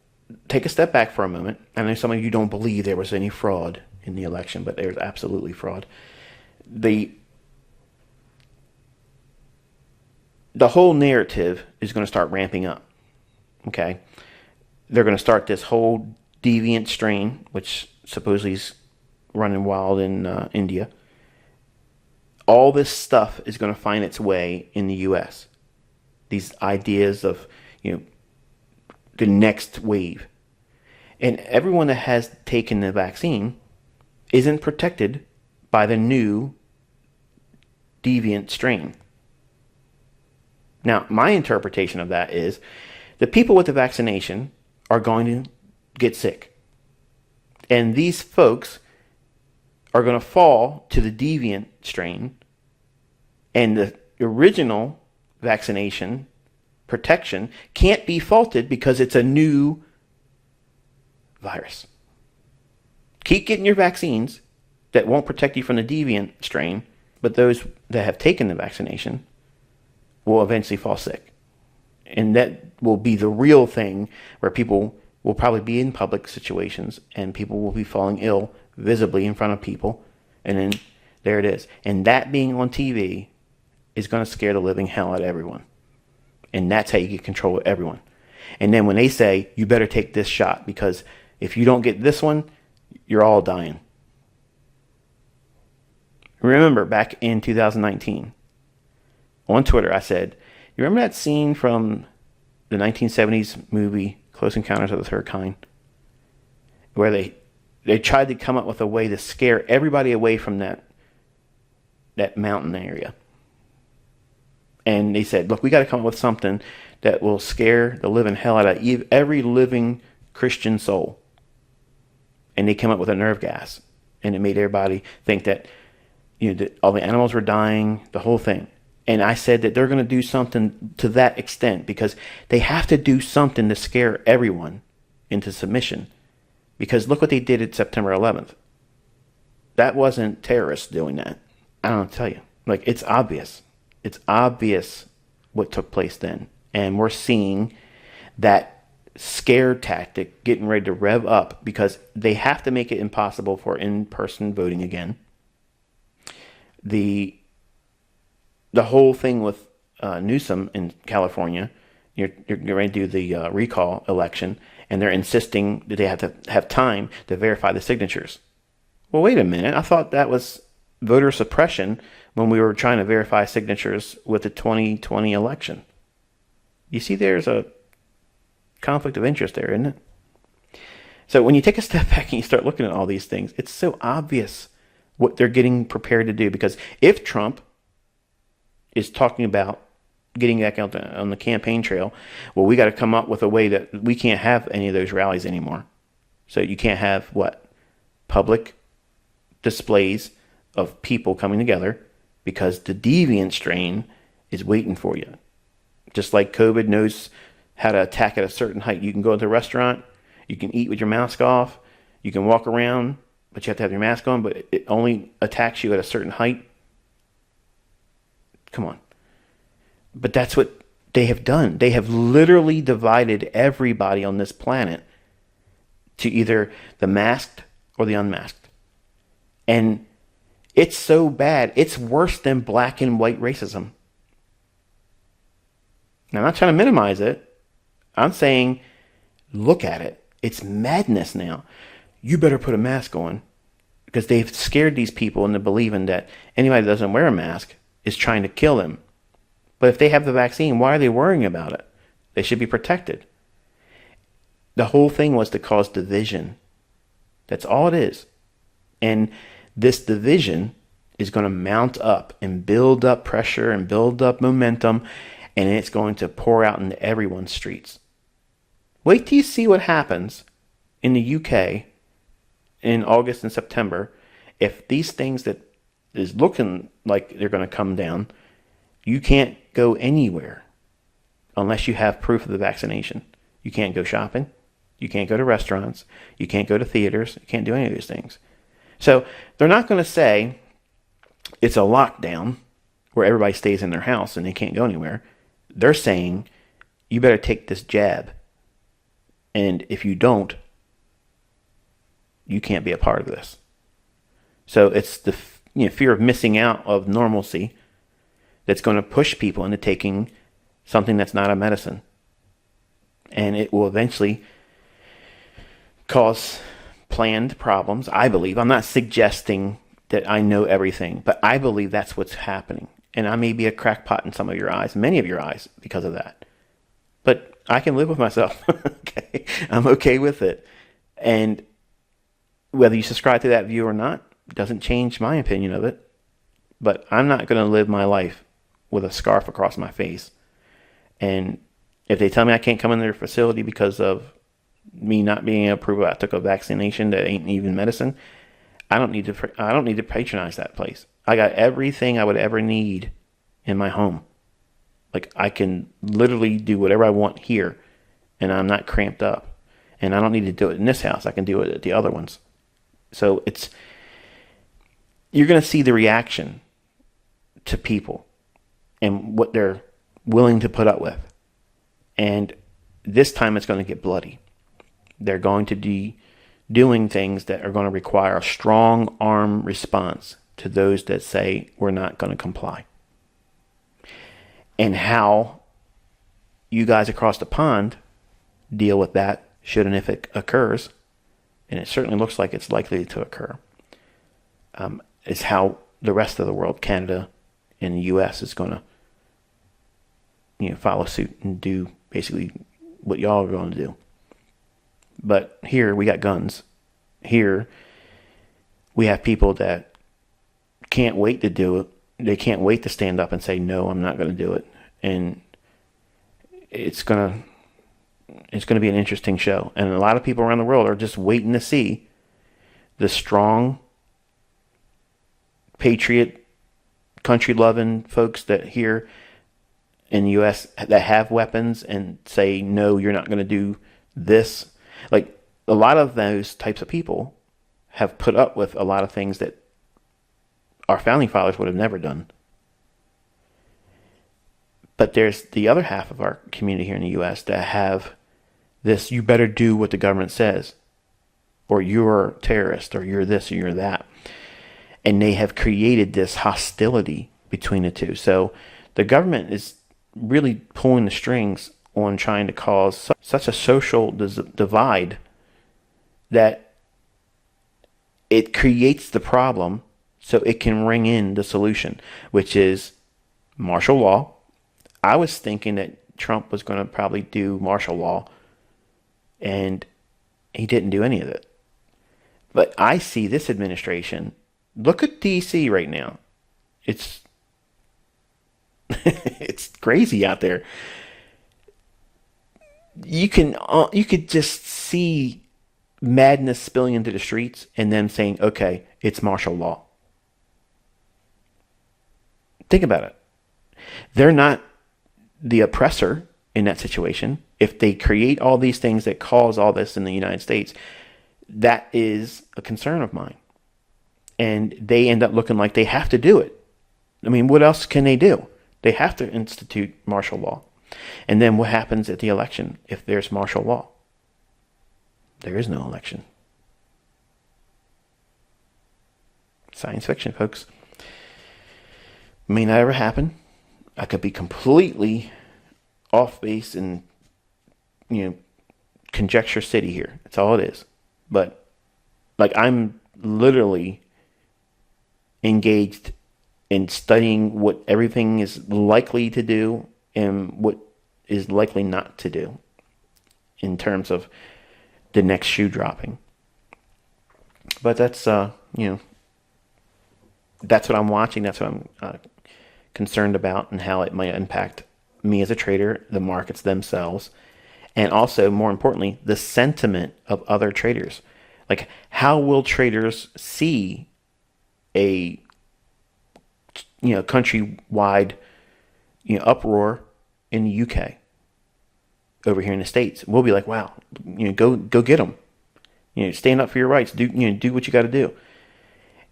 take a step back for a moment. I know some of you don't believe there was any fraud in the election, but there's absolutely fraud. The whole narrative is going to start ramping up. Okay? They're going to start this whole deviant strain, which supposedly is running wild in India. All this stuff is going to find its way in the U.S. These ideas of, the next wave. And everyone that has taken the vaccine isn't protected by the new deviant strain. Now, my interpretation of that is the people with the vaccination are going to get sick. And these folks are going to fall to the deviant strain. And the original vaccination protection can't be faulted because it's a new virus. Keep getting your vaccines that won't protect you from the deviant strain, but those that have taken the vaccination will eventually fall sick. And that will be the real thing where people will probably be in public situations and people will be falling ill visibly in front of people. And then there it is. And that being on TV is going to scare the living hell out of everyone. And that's how you get control of everyone. And then when they say, you better take this shot because if you don't get this one, you're all dying. Remember back in 2019, on Twitter, I said, you remember that scene from the 1970s movie Close Encounters of the Third Kind? Where they tried to come up with a way to scare everybody away from that mountain area. And they said, look, we got to come up with something that will scare the living hell out of every living Christian soul. And they came up with a nerve gas. And it made everybody think that, that all the animals were dying, the whole thing. And I said that they're going to do something to that extent because they have to do something to scare everyone into submission. Because look what they did at September 11th. That wasn't terrorists doing that. I don't tell you. It's obvious. It's obvious what took place then. And we're seeing that scare tactic getting ready to rev up because they have to make it impossible for in-person voting again. The whole thing with Newsom in California, you're ready to do the recall election, and they're insisting that they have to have time to verify the signatures. Well, wait a minute. I thought that was voter suppression when we were trying to verify signatures with the 2020 election. You see there's a conflict of interest there, isn't it? So when you take a step back and you start looking at all these things, it's so obvious what they're getting prepared to do. Because if Trump is talking about getting back out on the campaign trail. Well, we got to come up with a way that we can't have any of those rallies anymore. So you can't have what? Public displays of people coming together, because the deviant strain is waiting for you. Just like COVID knows how to attack at a certain height. You can go into a restaurant, you can eat with your mask off, you can walk around, but you have to have your mask on, but it only attacks you at a certain height. Come on. But that's what they have done. They have literally divided everybody on this planet to either the masked or the unmasked. And it's so bad. It's worse than black and white racism. Now, I'm not trying to minimize it. I'm saying, look at it. It's madness now. You better put a mask on, because they've scared these people into believing that anybody that doesn't wear a mask is trying to kill them. But if they have the vaccine, why are they worrying about it? They should be protected. The whole thing was to cause division. That's all it is. And this division is going to mount up and build up pressure and build up momentum, and it's going to pour out into everyone's streets. Wait till you see what happens in the UK in August and September. If these things that is looking like they're going to come down, you can't go anywhere unless you have proof of the vaccination. You can't go shopping. You can't go to restaurants. You can't go to theaters. You can't do any of these things. So they're not going to say it's a lockdown where everybody stays in their house and they can't go anywhere. They're saying you better take this jab. And if you don't, you can't be a part of this. So it's the fear of missing out of normalcy that's going to push people into taking something that's not a medicine. And it will eventually cause planned problems, I believe. I'm not suggesting that I know everything, but I believe that's what's happening. And I may be a crackpot in some of your eyes, many of your eyes, because of that. But I can live with myself. Okay, I'm okay with it. And whether you subscribe to that view or not doesn't change my opinion of it. But I'm not going to live my life with a scarf across my face. And if they tell me I can't come in their facility because of me not being approved, I took a vaccination that ain't even medicine, I don't need to patronize that place. I got everything I would ever need in my home. Like, I can literally do whatever I want here, and I'm not cramped up. And I don't need to do it in this house. I can do it at the other ones. So you're going to see the reaction to people and what they're willing to put up with. And this time it's going to get bloody. They're going to be doing things that are going to require a strong arm response to those that say we're not going to comply. And how you guys across the pond deal with that should and if it occurs, and it certainly looks like it's likely to occur, is how the rest of the world, Canada and the U.S., is going to follow suit and do basically what y'all are going to do. But here we got guns. Here we have people that can't wait to do it. They can't wait to stand up and say, no, I'm not going to do it. And it's going to be an interesting show. And a lot of people around the world are just waiting to see the strong, patriot, country-loving folks that here in the U.S. that have weapons and say, no, you're not going to do this. Like, a lot of those types of people have put up with a lot of things that our founding fathers would have never done. But there's the other half of our community here in the U.S. that have this, you better do what the government says, or you're a terrorist, or you're this, or you're that. And they have created this hostility between the two. So the government is really pulling the strings on trying to cause such a social divide that it creates the problem so it can ring in the solution, which is martial law. I was thinking that Trump was going to probably do martial law, and he didn't do any of it. But I see this administration, look at D.C. right now. It's It's crazy out there. You could just see madness spilling into the streets and them saying, okay, it's martial law. Think about it. They're not the oppressor in that situation. If they create all these things that cause all this in the United States, that is a concern of mine. And they end up looking like they have to do it. I mean, what else can they do? They have to institute martial law. And then what happens at the election if there's martial law? There is no election. Science fiction, folks. May not ever happen. I could be completely off base and, conjecture city here. That's all it is. But, like, I'm literally engaged in studying what everything is likely to do and what is likely not to do in terms of the next shoe dropping. But that's, that's what I'm watching. That's what I'm concerned about, and how it might impact me as a trader, the markets themselves, and also, more importantly, the sentiment of other traders. Like, how will traders see a countrywide uproar in the UK over here in the States? We'll be like, wow, go get them. Stand up for your rights. Do what you got to do.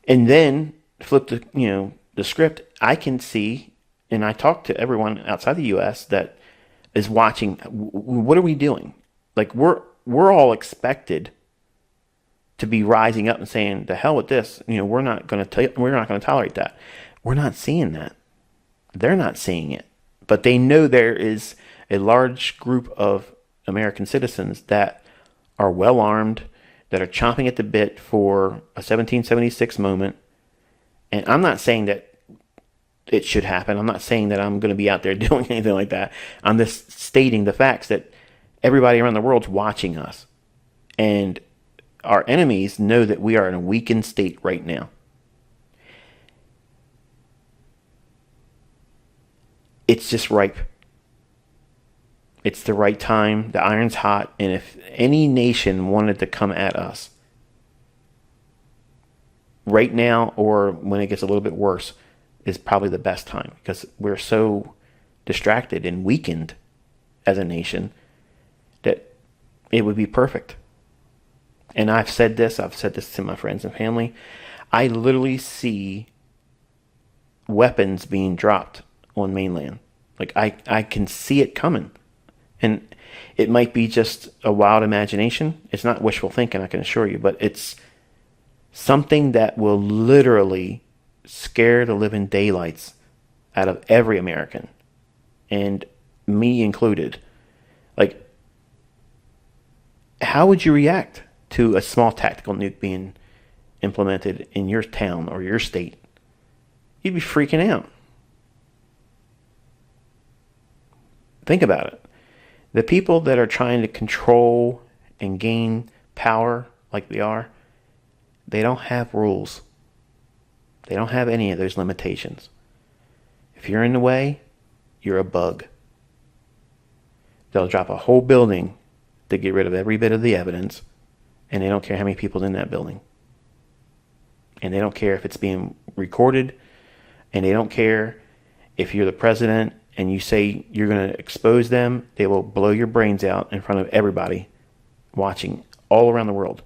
And then flip the script. I can see, and I talk to everyone outside the U.S. that is watching. What are we doing? Like, we're all expected to be rising up and saying, "The hell with this." We're not going to tolerate that. We're not seeing that. They're not seeing it, but they know there is a large group of American citizens that are well armed, that are chomping at the bit for a 1776 moment. And I'm not saying that it should happen. I'm not saying that I'm going to be out there doing anything like that. I'm just stating the facts that everybody around the world's watching us. And our enemies know that we are in a weakened state right now. It's just ripe. It's the right time. The iron's hot. And if any nation wanted to come at us right now, or when it gets a little bit worse, is probably the best time, because we're so distracted and weakened as a nation that it would be perfect. And I've said this to my friends and family. I literally see weapons being dropped on mainland. Like, I can see it coming. And it might be just a wild imagination. It's not wishful thinking, I can assure you, but it's something that will literally scare the living daylights out of every American, and me included. Like, how would you react to a small tactical nuke being implemented in your town or your state? You'd be freaking out. Think about it. The people that are trying to control and gain power like they are, they don't have rules. They don't have any of those limitations. If you're in the way, you're a bug. They'll drop a whole building to get rid of every bit of the evidence, and they don't care how many people's in that building. And they don't care if it's being recorded, and they don't care if you're the president and you say you're going to expose them. They will blow your brains out in front of everybody watching all around the world.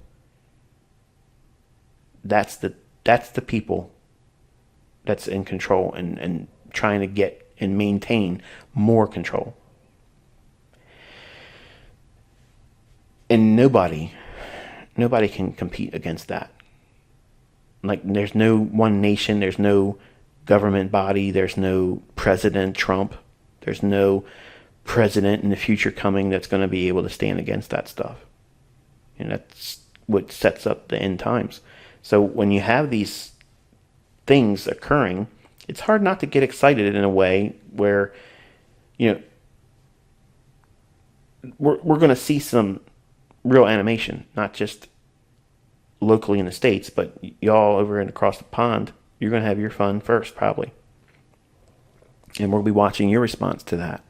That's the people that's in control and trying to get and maintain more control. And nobody can compete against that. Like, there's no one nation, there's no government body, there's no President Trump, there's no president in the future coming that's going to be able to stand against that stuff. And that's what sets up the end times. So when you have these things occurring, it's hard not to get excited in a way where, we're going to see some real animation, not just locally in the States, but y'all over and across the pond, you're going to have your fun first, probably. And we'll be watching your response to that.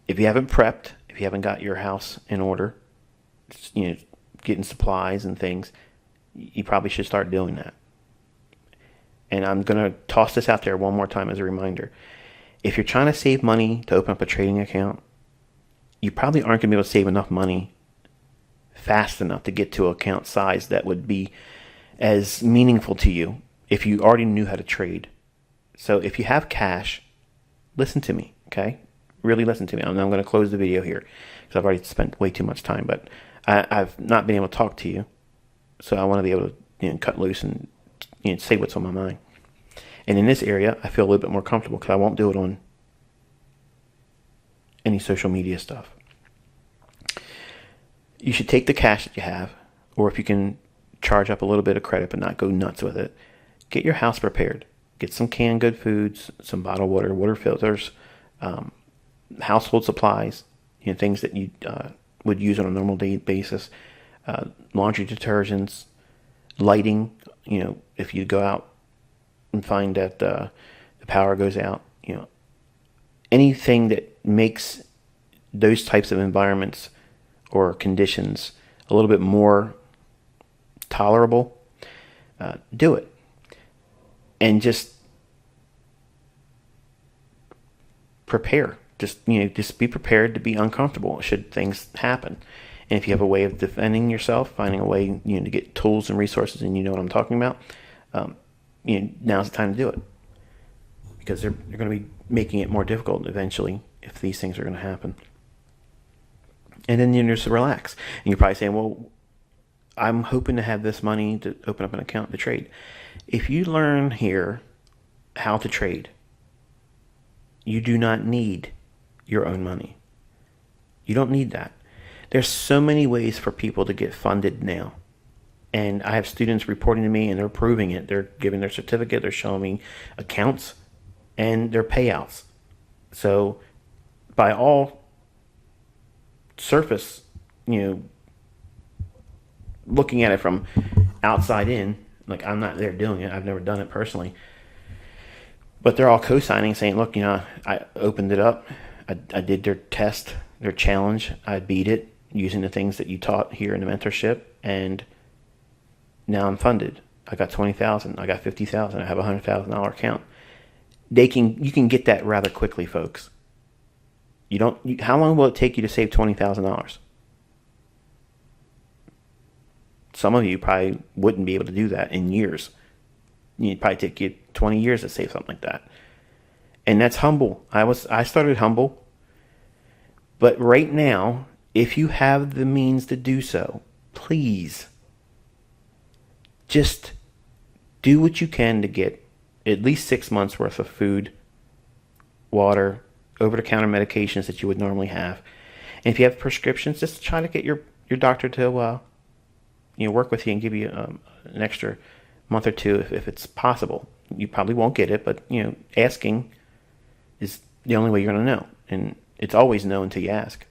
If you haven't prepped, if you haven't got your house in order, getting supplies and things, you probably should start doing that. And I'm going to toss this out there one more time as a reminder. If you're trying to save money to open up a trading account, you probably aren't going to be able to save enough money fast enough to get to an account size that would be as meaningful to you if you already knew how to trade. So if you have cash, listen to me, okay? Really listen to me. I'm going to close the video here because I've already spent way too much time, but I've not been able to talk to you. So I want to be able to cut loose and say what's on my mind. And in this area, I feel a little bit more comfortable because I won't do it on any social media stuff. You should take the cash that you have, or if you can charge up a little bit of credit but not go nuts with it, get your house prepared. Get some canned good foods, some bottled water, water filters, household supplies, things that you would use on a normal day basis, laundry detergents, lighting. If you go out and find that the power goes out, anything that makes those types of environments or conditions a little bit more tolerable, do it. And just prepare. Just be prepared to be uncomfortable should things happen. And if you have a way of defending yourself, finding a way to get tools and resources, and you know what I'm talking about, now's the time to do it. Because they're going to be making it more difficult eventually if these things are going to happen. And then you just relax. And you're probably saying, well, I'm hoping to have this money to open up an account to trade. If you learn here how to trade, you do not need your own money. You don't need that. There's so many ways for people to get funded now. And I have students reporting to me and they're proving it. They're giving their certificate, they're showing me accounts and their payouts. So by all surface, looking at it from outside in, like I'm not there doing it. I've never done it personally. But they're all co-signing, saying, look, I opened it up. I did their test, their challenge. I beat it using the things that you taught here in the mentorship. And now I'm funded. I got $20,000. I got $50,000. I have a $100,000 account. You can get that rather quickly, folks. How long will it take you to save $20,000? Some of you probably wouldn't be able to do that in years. It'd probably take you 20 years to save something like that. And that's humble. I started humble. But right now, if you have the means to do so, please just do what you can to get at least 6 months worth of food, water, over-the-counter medications that you would normally have. And if you have prescriptions, just try to get your doctor to work with you and give you an extra month or two if it's possible. You probably won't get it, but asking is the only way you're going to know. And it's always no until you ask.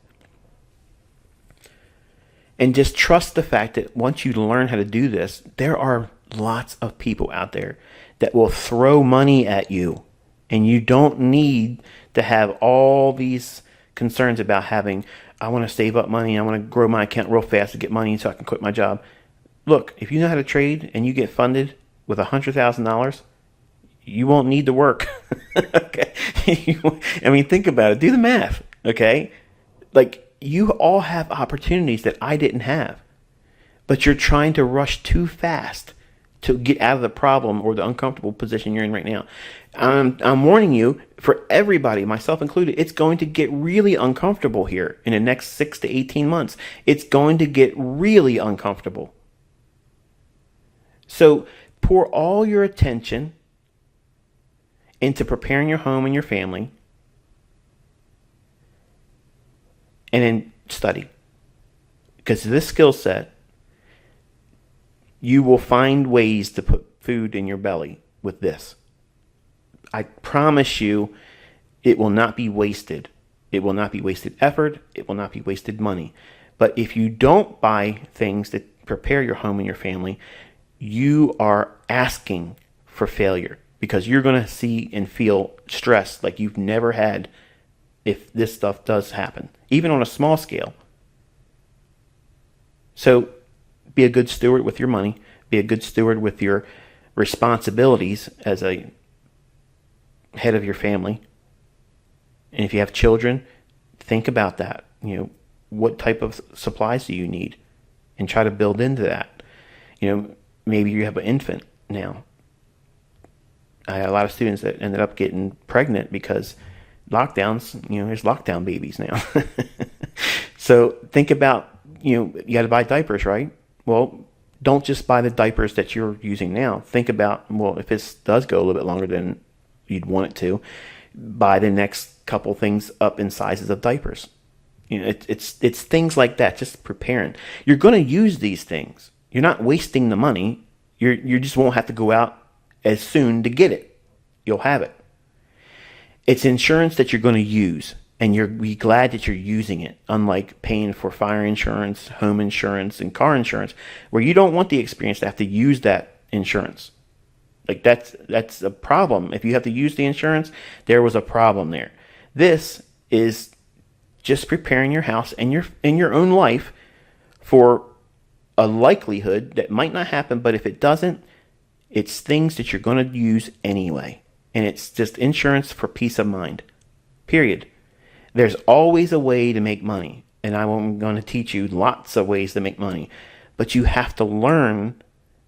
And just trust the fact that once you learn how to do this, there are lots of people out there that will throw money at you. And you don't need to have all these concerns about I want to save up money, I want to grow my account real fast to get money so I can quit my job. Look, if you know how to trade and you get funded with $100,000, you won't need to work. Okay? Think about it. Do the math. Okay? Like, you all have opportunities that I didn't have, but you're trying to rush too fast to get out of the problem or the uncomfortable position you're in right now. I'm warning you, for everybody, myself included, it's going to get really uncomfortable here in the next 6 to 18 months. It's going to get really uncomfortable. So pour all your attention into preparing your home and your family, and then study. Because this skill set, you will find ways to put food in your belly with this. I promise you, it will not be wasted. It will not be wasted effort. It will not be wasted money. But if you don't buy things that prepare your home and your family, you are asking for failure, because you're going to see and feel stress like you've never had if this stuff does happen, even on a small scale. So be a good steward with your money. Be a good steward with your responsibilities as a head of your family. And if you have children, think about that. What type of supplies do you need? And try to build into that. Maybe you have an infant now. I had a lot of students that ended up getting pregnant because lockdowns, there's lockdown babies now. So think about, you got to buy diapers, right? Well, don't just buy the diapers that you're using now. Think about, well, if this does go a little bit longer than you'd want it to, buy the next couple things up in sizes of diapers. It's things like that, just preparing. You're going to use these things. You're not wasting the money. You just won't have to go out as soon to get it. You'll have it. It's insurance that you're going to use, and you'll be glad that you're using it, unlike paying for fire insurance, home insurance, and car insurance, where you don't want the experience to have to use that insurance. Like that's a problem. If you have to use the insurance, there was a problem there. This is just preparing your house and your own life for a likelihood that might not happen, but if it doesn't, it's things that you're going to use anyway. And it's just insurance for peace of mind. Period. There's always a way to make money. And I'm going to teach you lots of ways to make money. But you have to learn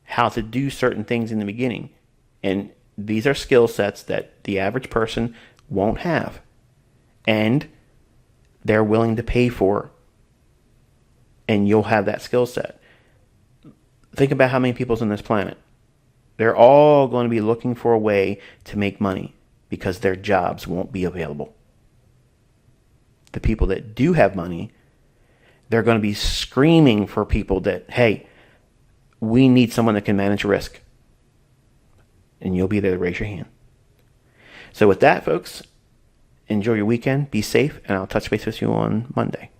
how to do certain things in the beginning. And these are skill sets that the average person won't have. And they're willing to pay for. And you'll have that skill set. Think about how many people's on this planet. They're all going to be looking for a way to make money because their jobs won't be available. The people that do have money, they're going to be screaming for people that, hey, we need someone that can manage risk. And you'll be there to raise your hand. So with that, folks, enjoy your weekend, be safe, and I'll touch base with you on Monday.